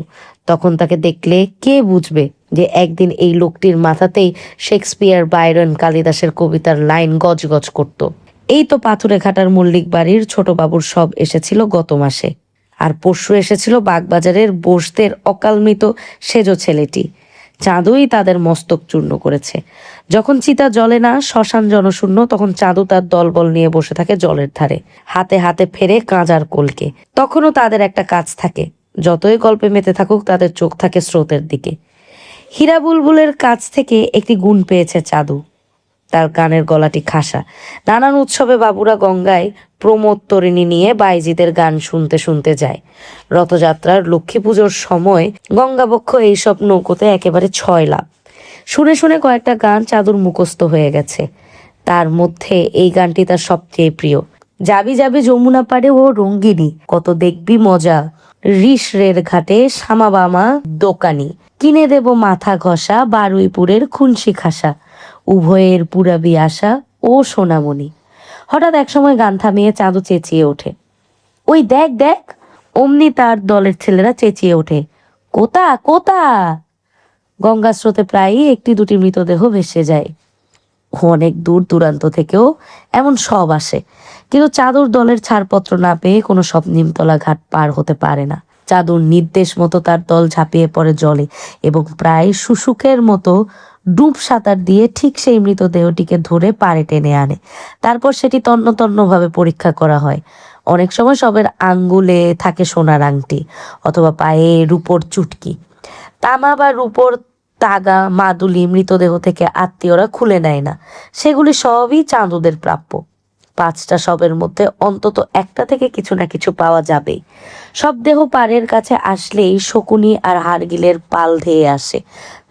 তখন তাকে দেখলে কে বুঝবে যে একদিন এই লোকটির মাথাতেই শেক্সপিয়ার, বাইরন, কালিদাসের কবিতার লাইন গজগজ করত। এই তো পাথুরে ঘাটার মল্লিক বাড়ির ছোট বাবুর সব এসেছিল গত মাসে, আর পরশু এসেছিল বাগবাজারের বোসদের অকালমৃত সেজ ছেলেটি। চাঁদুই তাদের মস্তক চূর্ণ করেছে। যখন চিতা জ্বলে না, শ্মশান জনশূন্য, তখন চাঁদু তার দলবল নিয়ে বসে থাকে জলের ধারে, হাতে হাতে ফেরে কাঁজার কলকে। তখনও তাদের একটা কাজ থাকে, যতই গল্পে মেতে থাকুক তাদের চোখ থাকে স্রোতের দিকে। হীরা বুলবুলের কাছ থেকে একটি গুণ পেয়েছে চাঁদু, তার গানের গলাটি খাসা। নানান উৎসবে বাবুরা গঙ্গায় প্রমোদ তরিণী নিয়ে বাইজিদের গান শুনতে শুনতে যায়। রথযাত্রার লক্ষ্মী পুজোর সময় গঙ্গাবক্ষ এইসব নৌকোতে একেবারে ছয় লাভ। শুনে শুনে কয়েকটা গান চাঁদুর মুখস্থ হয়ে গেছে, তার মধ্যে এই গানটি তার সবচেয়ে প্রিয়। যাবি যাবি যমুনা পাড়ে ও রঙ্গিনী, কত দেখবি মজা, ঋষরের ঘাটে শ্যামাবামা দোকানি, কিনে দেব মাথা ঘষা, বারুইপুরের খুনশি খাসা, উভয়ের পুরাবি আশা ও সোনামণি। হঠাৎ একসময় গান থামিয়ে চাঁদু চেঁচিয়ে ওঠে, ওই দেখ দেখ! অমনি তার দলের ছেলেরা চেঁচিয়ে ওঠে, কোতা কোতা! গঙ্গা স্রোতে প্রায়ই একটি দুটি মৃতদেহ ভেসে যায়। অনেক দূর দূরান্ত থেকেও এমন সব আসে, কিন্তু চাঁদুর দলের ছাড়পত্র না পেয়ে কোনো সব নিমতলা ঘাট পার হতে পারে না। চাঁদুর নির্দেশ মতো তার দল ঝাঁপিয়ে পড়ে জলে এবং প্রায় শুশুকের মতো ডুব সাঁতার দিয়ে ঠিক সেই মৃতদেহটিকে ধরে পাড়ে টেনে আনে। তারপর সেটি তন্ন তন্নভাবে পরীক্ষা করা হয়। অনেক সময় সবের আঙ্গুলে থাকে সোনার আংটি, অথবা পায়ে রূপোর চুটকি। তামা বা রূপোর তাগা মাদুলি মৃতদেহ থেকে আত্মীয়রা খুলে নেয় না, সেগুলি সবই চাঁদুদের প্রাপ্য। 5টা শবের মধ্যে অন্তত একটা থেকে কিছু না কিছু পাওয়া যাবেই। সব দেহ পাড়ের কাছে আসলেই শকুনি আর হাড়গিলের পাল ধেয়ে আসে।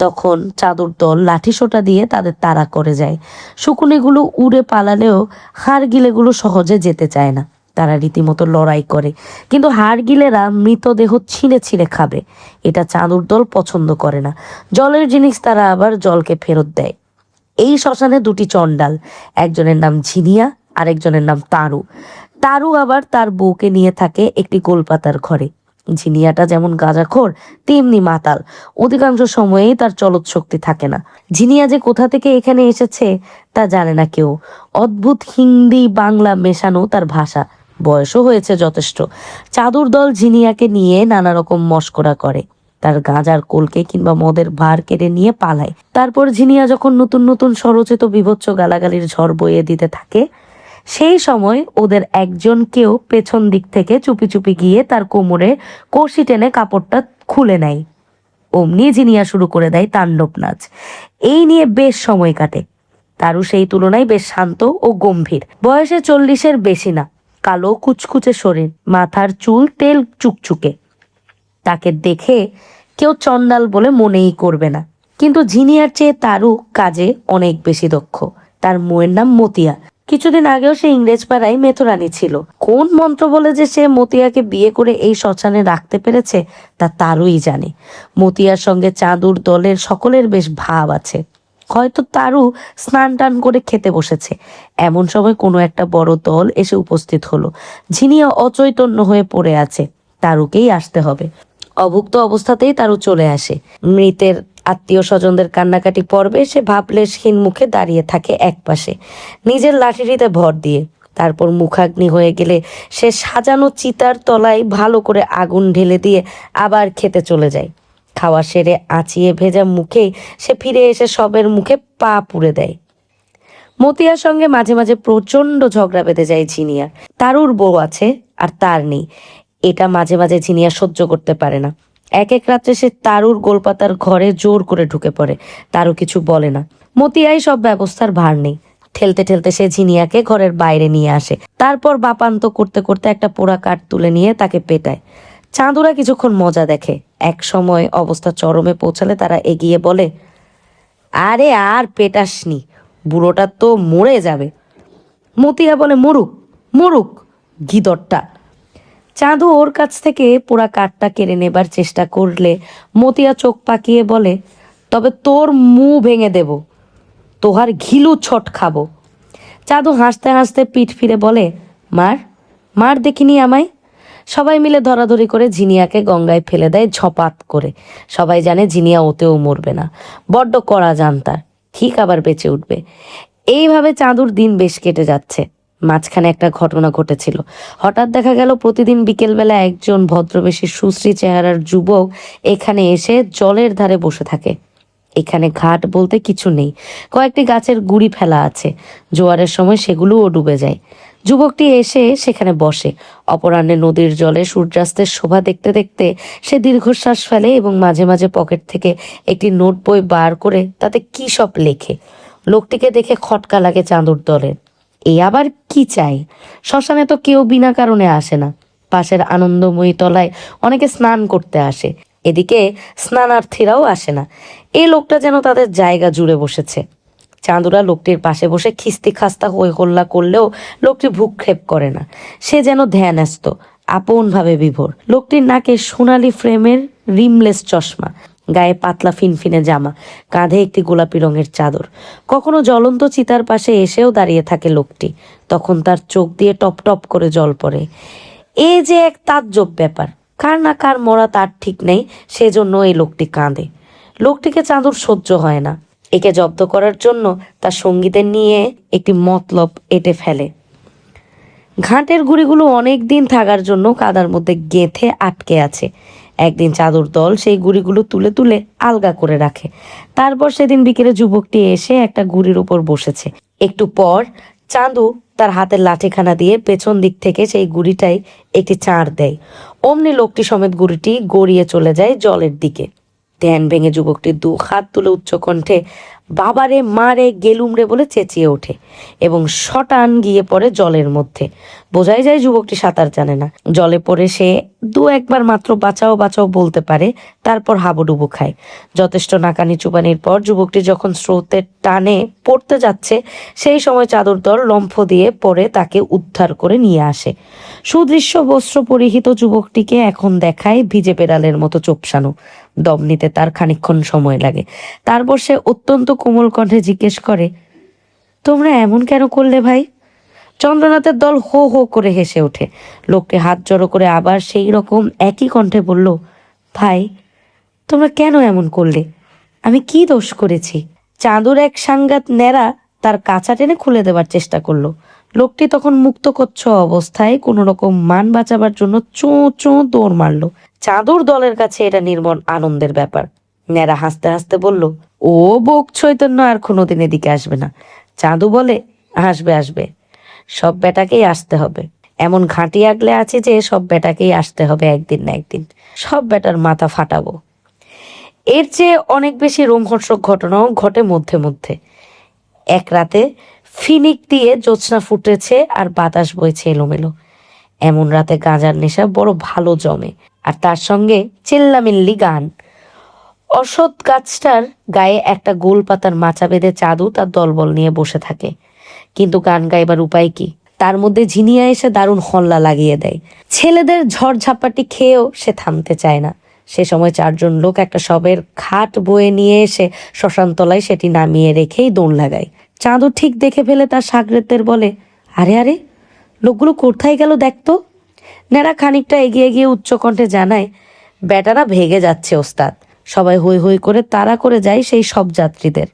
তখন চাঁদুর দল লাঠিসোঁটা দিয়ে তাদের তাড়া করে যায়। শকুনিগুলো উড়ে পালালেও হাড়গিলেগুলো সহজে যেতে চায় না, তারা রীতিমতো লড়াই করে। কিন্তু হাড়গিলেরা মৃতদেহ ছিঁড়ে ছিঁড়ে খাবে, এটা চাঁদুর দল পছন্দ করে না। জলের জিনিস তারা আবার জলকে ফেরত দেয়। এই শ্মশানে 2টি চণ্ডাল, একজনের নাম ঝিনিয়া, আরেকজনের নাম তারু। তারু আবার তার বউকে নিয়ে থাকে একটি গোলপাতার ঘরে। ঝিনিয়াটা যেমন গাঁজাখোর তেমনি মাতাল, অধিকাংশ সময়েই তার চলৎ শক্তি থাকে না। ঝিনিয়া যে কোথা থেকে এখানে এসেছে তা জানে না কেউ। অদ্ভুত হিন্দি বাংলা মেশানো তার ভাষা, বয়সও হয়েছে যথেষ্ট। চাদুর দল ঝিনিয়াকে নিয়ে নানা রকম মশকরা করে, তার গাঁজার কোলকে কিংবা মদের ভার কেড়ে নিয়ে পালায়। তারপর ঝিনিয়া যখন নতুন নতুন স্বরচিত বিভৎস গালাগালির ঝড় বইয়ে দিতে থাকে, সেই সময় ওদের একজনকেও পেছন দিক থেকে চুপি চুপি গিয়ে তার কোমরে কষি টেনে কাপড়টা খুলে নেয়। অমনি ঝিনিয়া শুরু করে দেয় তাণ্ডব নাচ। এই নিয়ে বেশ সময় কাটে। তারও সেই তুলনায় বেশ শান্ত ও গম্ভীর। বয়সে 40-এর বেশি না, কালো কুচকুচে শরীর, মাথার চুল তেল চুকচুকে। তাকে দেখে কেউ চণ্ডাল বলে মনেই করবে না। কিন্তু ঝিনিয়ার চেয়ে তারও কাজে অনেক বেশি দক্ষ। তার মেয়ের নাম মতিয়া। কিছুদিন আগেও সে ইংরেজ পাড়ায় মেথরানি ছিল। কোন মন্ত্র বলে যে সে মতিয়াকে বিয়ে করে এই শ্মশানে রাখতে পেরেছে তা তারই জানে। মতিয়ার সঙ্গে চাঁদুর দলের সকলের বেশ ভাব আছে। হয়তো তারও স্নান টান করে খেতে বসেছে, এমন সময় কোনো একটা বড় দল এসে উপস্থিত হলো। ঝিনিয়া অচৈতন্য হয়ে পড়ে আছে, তারুকেই আসতে হবে। অভুক্ত অবস্থাতেই তারও চলে আসে। মৃতের আত্মীয় স্বজনদের কান্নাকাটি পর্বে সে ভাবলেশহীন মুখে দাঁড়িয়ে থাকে একপাশে, নিজের লাঠিটিতে ভর দিয়ে। তারপর মুখাগ্নি হয়ে গেলে সে সাজানো চিতার তলায় ভালো করে আগুন ঢেলে দিয়ে আবার খেতে চলে যায়। খাওয়া সেরে আঁচিয়ে ভেজা মুখেই সে ফিরে এসে সবের মুখে পা পুড়ে দেয়। মতিয়ার সঙ্গে মাঝে মাঝে প্রচন্ড ঝগড়া বেঁধে যায় ঝিনিয়ার। তারুর বউ আছে আর তার নেই, এটা মাঝে মাঝে ঝিনিয়া সহ্য করতে পারে না। এক এক রাত্রে সে তারুর গোলপাতার ঘরে জোর করে ঢুকে পড়ে, তারও কিছু বলে না। মতিয়াই সব ব্যবস্থার ভার নেই। ঠেলতে ঠেলতে সে ঝিনিয়াকে ঘরের বাইরে নিয়ে আসে। তারপর বাপান্ত করতে করতে একটা পোড়া কাঠ তুলে নিয়ে তাকে পেটায়। চাঁদুরা কিছুক্ষণ মজা দেখে। এক সময় অবস্থা চরমে পৌঁছালে তারা এগিয়ে বলে, আরে আর পেটাসনি, বুড়োটা তো মরে যাবে। মতিয়া বলে, মরুক মরুক গিদরটা। চাঁদু ওর কাছ থেকে পোড়া কাঠটা কেড়ে নেবার চেষ্টা করলে মতিয়া চোখ পাকিয়ে বলে, তবে তোর মুখ ভেঙে দেব, তোহার ঘিলু ছট খাবো। চাঁদু হাসতে হাসতে পিঠ ফিরে বলে, মার মার দেখিনি আমায়। সবাই মিলে ধরাধরি করে ঝিনিয়াকে গঙ্গায় ফেলে দেয় ঝপাত করে। সবাই জানে ঝিনিয়া ওতেও মরবে না, বড্ড কড়া জান তার, ঠিক আবার বেঁচে উঠবে। এইভাবে চাঁদুর দিন বেশ কেটে যাচ্ছে। মাঝখানে একটা ঘটনা ঘটেছিল। হঠাৎ দেখা গেল প্রতিদিন বিকেলবেলা একজন ভদ্রবেশী সুশ্রী চেহারার যুবক এখানে এসে জলের ধারে বসে থাকে। এখানে ঘাট বলতে কিছু নেই, কয়েকটি গাছের গুড়ি ফেলা আছে, জোয়ারের সময় সেগুলোও ডুবে যায়। যুবকটি এসে সেখানে বসে। অপরাহ্নে নদীর জলে সূর্যাস্তের শোভা দেখতে দেখতে সে দীর্ঘশ্বাস ফেলে এবং মাঝে মাঝে পকেট থেকে একটি নোট বই বার করে তাতে কি সব লেখে। লোকটিকে দেখে খটকা লাগে চাঁদুর দলের। এ আবার কি চাই? শ্মশানে তো কেউ বিনা কারণে আসে না। পাশের আনন্দময়ী তলায় অনেকে স্নান করতে আসে, এদিকে স্নানার্থীরাও আসে না। এই লোকটা যেন তাদের জায়গা জুড়ে বসেছে। চাঁদুরা লোকটির পাশে বসে খিস্তি খাস্তা হই হল্লা করলেও লোকটি ভ্রুক্ষেপ করে না। সে যেন ধ্যানস্থ, আপনভাবে বিভোর। লোকটির নাকে সোনালি ফ্রেমের রিমলেস চশমা, গায়ে পাতলা ফিনফিনে জামা, কাঁধে একটি গোলাপি রঙের চাদর। কখনো জ্বলন্ত চিতার পাশে এসেও দাঁড়িয়ে থাকে লোকটি, তখন তার চোখ দিয়ে টপ টপ করে জল পড়ে। এ যে এক তাজ্জব ব্যাপার, কার না কার মরা তার ঠিক নেই, সেজন্য এই লোকটি কাঁদে। লোকটিকে চাঁদুর সহ্য হয় না। একে জব্দ করার জন্য তার সঙ্গীদের নিয়ে একটি মতলব এঁটে ফেলে। ঘাটের গুড়িগুলো অনেক দিন থাকার জন্য কাদার মধ্যে গেঁথে আটকে আছে। একদিন চাদর দল সেই গুড়িগুলো তুলে তুলে আলগা করে রাখে। তারপর সেদিন বিকেলে যুবকটি এসে একটা গুড়ির উপর বসেছে। একটু পর চাঁদু তার হাতের লাঠিখানা দিয়ে পেছন দিক থেকে সেই গুড়িটাই একটি চাঁড় দেয়। অমনি লোকটি সমেত গুড়িটি গড়িয়ে চলে যায় জলের দিকে। ধ্যান ভেঙে যুবকটি দু হাত তুলে উচ্চকণ্ঠে বাবারে মারে গেলুম রে বলে চেঁচিয়ে ওঠে এবং শটান গিয়ে পড়ে জলের মধ্যে। বোঝাই যায় যুবকটি সাঁতার জানে না। জলে পড়ে সে দু একবার মাত্র বাঁচাও বাঁচাও বলতে পারে, তারপর হাবুডুবু খায়। যথেষ্ট নাকানি চুবানির পর যুবকটি যখন স্রোতের টানে পড়তে যাচ্ছে, সেই সময় চাদর দল লম্ফ দিয়ে পড়ে তাকে উদ্ধার করে নিয়ে আসে। সুদৃশ্য বস্ত্র পরিহিত যুবকটিকে এখন দেখায় ভিজে বেড়ালের মতো চোপসানো। দম নিতে তার খানিকক্ষণ সময় লাগে। তারপর সে অত্যন্ত কোমল কণ্ঠে জিজ্ঞেস করে, তোমরা এমন কেন করলে ভাই? চন্দ্রনাথের দল হো হো করে হেসে ওঠে। লোকটি হাত জড়ো করে আবার সেই রকম একই কণ্ঠে বলল, ভাই তোমরা কেন এমন করলে? আমি কি দোষ করেছি? চাঁদুর এক সাঙ্গাত ন্যাড়া তার কাঁচা টেনে খুলে দেবার চেষ্টা করলো। লোকটি তখন মুক্তকচ্ছ অবস্থায় কোনো রকম মান বাঁচাবার জন্য চোঁ চোঁ দৌড় মারলো। চাঁদুর দলের কাছে এটা নির্মল আনন্দের ব্যাপার। ন্যাড়া হাসতে হাসতে বলল, ও বোক চৈতন্য আর কোনোদিন এদিকে আসবে না। চাঁদু বলে, আসবে আসবে, সব বেটাকেই আসতে হবে। এমন ঘাঁটি আগলে আছে যে সব বেটাকেই আসতে হবে একদিন না একদিন। সব বেটার মাথা ফাটাবো। এর চেয়ে অনেক বেশি রোমহর্ষক ঘটনাও ঘটে মধ্যে মধ্যে। এক রাতে ফিনিক দিয়ে জ্যোৎস্না ফুটেছে আর বাতাস বইছে এলোমেলো। এমন রাতে গাঁজার নেশা বড় ভালো জমে, আর তার সঙ্গে চেল্লামিল্লি গান। অশ্বত্থ গাছটার গায়ে একটা গোল পাতার মাচা বেঁধে চাঁদু তার দলবল নিয়ে বসে থাকে। কিন্তু গান গাইবার উপায় কি? তার মধ্যে ঝিনিয়া এসে দারুণ হল্লা লাগিয়ে দেয়। ছেলেদের ঝড়ঝাপাটি খেয়েও সে থামতে চায় না। সে সময় চারজন লোক একটা শবের খাট বয়ে নিয়ে এসে শ্মশানতলায় সেটি নামিয়ে রেখেই দৌড় লাগায়। চাঁদু ঠিক দেখে ফেলে তার সাগরেদদের বলে, আরে আরে, লোকগুলো কোথায় গেল দেখতো। নেড়া খানিকটা এগিয়ে গিয়ে উচ্চকণ্ঠে জানায়, বেটারা ভেগে যাচ্ছে ওস্তাদ। সবাই হই হই করে তাড়া করে যায় সেই সব যাত্রীদের,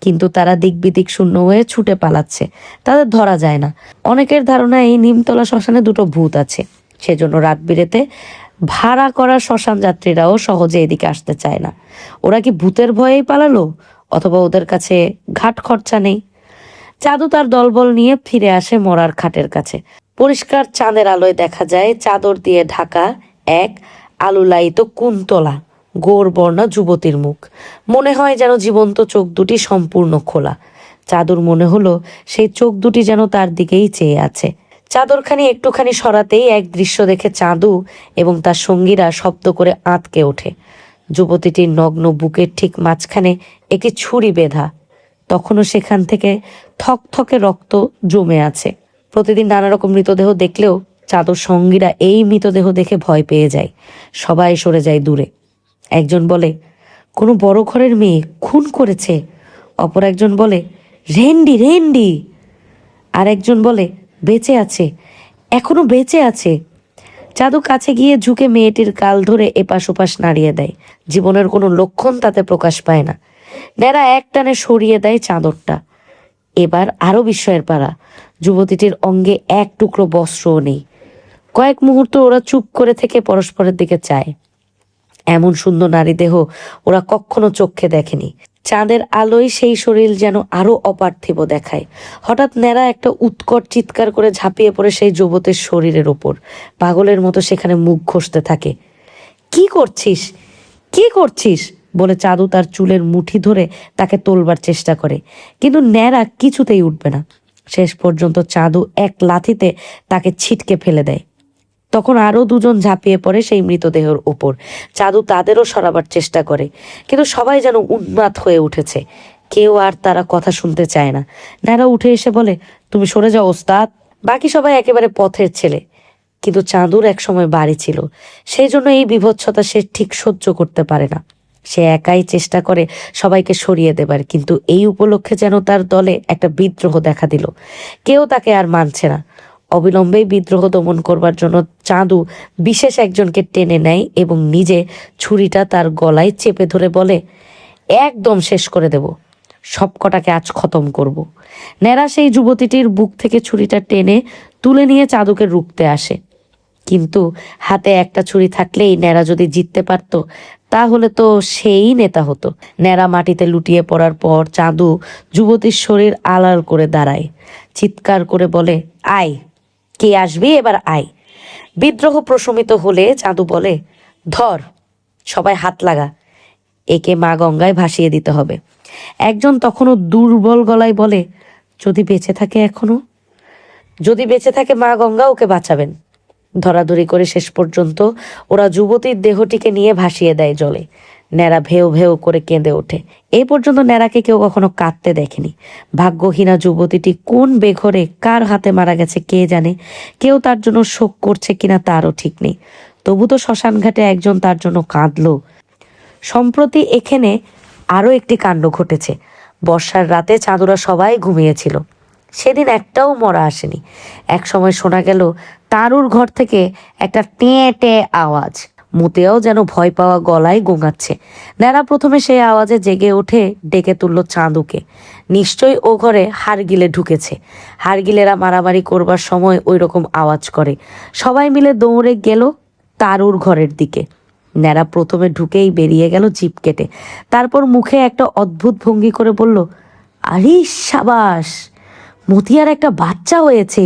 কিন্তু তারা দিক বিদিক শূন্য হয়ে ছুটে পালাচ্ছে, তাদের ধরা যায় না। অনেকের ধারণা এই নিমতলা শ্মশানে দুটো ভূত আছে, সেজন্য রাত বিরেতে ভাড়া করা শ্মশান যাত্রীরাও সহজে এদিকে আসতে চায় না। ওরা কি ভূতের ভয়েই পালালো, অথবা ওদের কাছে ঘাট খরচা নেই? চাঁদু তার দলবল নিয়ে ফিরে আসে মরার খাটের কাছে। পরিষ্কার চাঁদের আলোয় দেখা যায় চাদর দিয়ে ঢাকা এক আলুলায়িত কুন্তলা গৌরবর্ণা যুবতীর মুখ। মনে হয় যেন জীবন্ত চোখ দুটি সম্পূর্ণ খোলা। চাদর মনে হলো সেই চোখ দুটি যেন তার দিকেই চেয়ে আছে। চাদরখানি একটুখানি সরাতেই এক দৃশ্য দেখে চাঁদু এবং তার সঙ্গীরা শব্দ করে আঁতকে ওঠে। যুবতীটির নগ্ন বুকের ঠিক মাঝখানে একটি ছুরি বেঁধা, তখনও সেখান থেকে থকথকে রক্ত জমে আছে। প্রতিদিন নানা রকম মৃতদেহ দেখলেও চাদর সঙ্গীরা এই মৃতদেহ দেখে ভয় পেয়ে যায়। সবাই সরে যায় দূরে। একজন বলে, কোনো বড় ঘরের মেয়ে খুন করেছে। অপর একজন বলে, রেন্ডি রেন্ডি। আর একজন বলে, বেঁচে আছে, এখনো বেঁচে আছে। চাঁদু কাছে গিয়ে ঝুঁকে মেয়েটির গাল ধরে এপাশ ওপাশ নাড়িয়ে দেয়। জীবনের কোনো লক্ষণ তাতে প্রকাশ পায় না। ন্যাড়া এক টানে সরিয়ে দেয় চাদরটা। এবার আরো বিস্ময়ের পালা, যুবতীটির অঙ্গে এক টুকরো বস্ত্রও নেই। কয়েক মুহূর্ত ওরা চুপ করে থেকে পরস্পরের দিকে চায়। এমন সুন্দর নারী দেহ ওরা কখনো চোখে দেখেনি। চাঁদের আলোয় সেই শরীর যেন আরো অপার্থিব দেখায়। হঠাৎ ন্যাড়া একটা উৎকট চিৎকার করে ঝাঁপিয়ে পড়ে সেই যুবতের শরীরের ওপর, পাগলের মতো সেখানে মুখ ঘষতে থাকে। কি করছিস, কি করছিস বলে চাঁদু তার চুলের মুঠি ধরে তাকে তোলবার চেষ্টা করে, কিন্তু ন্যাড়া কিছুতেই উঠবে না। শেষ পর্যন্ত চাঁদু এক লাথিতে তাকে ছিটকে ফেলে দেয়। তখন আরো দুজন ঝাঁপিয়ে পড়ে সেই মৃতদেহের ওপর। চাঁদু তাদেরও সরাবার চেষ্টা করে, কিন্তু সবাই যেন উন্মাদ হয়ে উঠেছে। কেউ আর তারা কথা শুনতে চায় না। ন্যাড়া উঠে এসে বলে, তুমি সরে যাও ওস্তাদ। বাকি সবাই একেবারে পথের ছেলে, কিন্তু চাঁদুর এক সময় বাড়ি ছিল, সেই জন্য এই বিভৎসতা সে ঠিক সহ্য করতে পারে না। সে একাই চেষ্টা করে সবাইকে সরিয়ে দেবার, কিন্তু এই উপলক্ষে যেন তার দলে একটা বিদ্রোহ দেখা দিল। কেউ তাকে আর মানছে না। অবিলম্বেই বিদ্রোহ দমন করবার জন্য চাঁদু বিশেষ একজনকে টেনে নেয় এবং নিজে ছুরিটা তার গলায় চেপে ধরে বলে, একদম শেষ করে দেব, সব কটাকে আজ খতম করব। ন্যাড়া সেই যুবতীটির বুক থেকে ছুরিটা টেনে তুলে নিয়ে চাঁদুকে রুখতে আসে, কিন্তু হাতে একটা ছুরি থাকলেই ন্যাড়া যদি জিততে পারত তাহলে তো সেই নেতা হতো। ন্যাড়া মাটিতে লুটিয়ে পড়ার পর চাঁদু যুবতীর শরীর আড়াল করে দাঁড়ায়, চিৎকার করে বলে, আয়, কে আসবি এবার আয়। বিদ্রোহ প্রশমিত হলে চাঁদু বলে, ধর, সবাই হাত লাগা, একে মা গঙ্গায় ভাসিয়ে দিতে হবে। একজন তখনও দুর্বল গলায় বলে, যদি বেঁচে থাকে এখনো, যদি বেঁচে থাকে মা গঙ্গা ওকে বাঁচাবেন। ধরাধরি করে শেষ পর্যন্ত ওরা যুবতীর দেহটিকে নিয়ে ভাসিয়ে দেয় জলে। ন্যাড়া ভেউ ভেউ করে কেঁদে ওঠে। এই পর্যন্ত ন্যাড়াকে কেউ কখনো কাঁদতে দেখেনি। ভাগ্যহীনা যুবতীটি কোন বেঘরে কার হাতে মারা গেছে কে জানে। কেউ তার জন্য শোক করছে কিনা তারও ঠিক নেই। তবু তো শ্মশান ঘাটে একজন তার জন্য কাঁদলো। সম্প্রতি এখানে আরও একটি কাণ্ড ঘটেছে। বর্ষার রাতে চাঁদুরা সবাই ঘুমিয়েছিল। সেদিন একটাও মরা আসেনি। এক সময় শোনা গেল তারুর ঘর থেকে একটা টেঁ টেঁ আওয়াজ, মুতেও যেন ভয় পাওয়া গলায় গোঙাচ্ছে। ন্যাড়া প্রথমে সেই আওয়াজে জেগে উঠে ডেকে তুলল চাঁদুকে। নিশ্চয়ই ও ঘরে হাড়গিলে ঢুকেছে। হাড়গিলেরা মারামারি করবার সময় ওই রকম আওয়াজ করে। সবাই মিলে দৌড়ে গেল তারুর ঘরের দিকে। ন্যাড়া প্রথমে ঢুকেই বেরিয়ে গেল জিভ কেটে, তারপর মুখে একটা অদ্ভুত ভঙ্গি করে বলল, আরে সাবাস, মতিয়ার একটা বাচ্চা হয়েছে।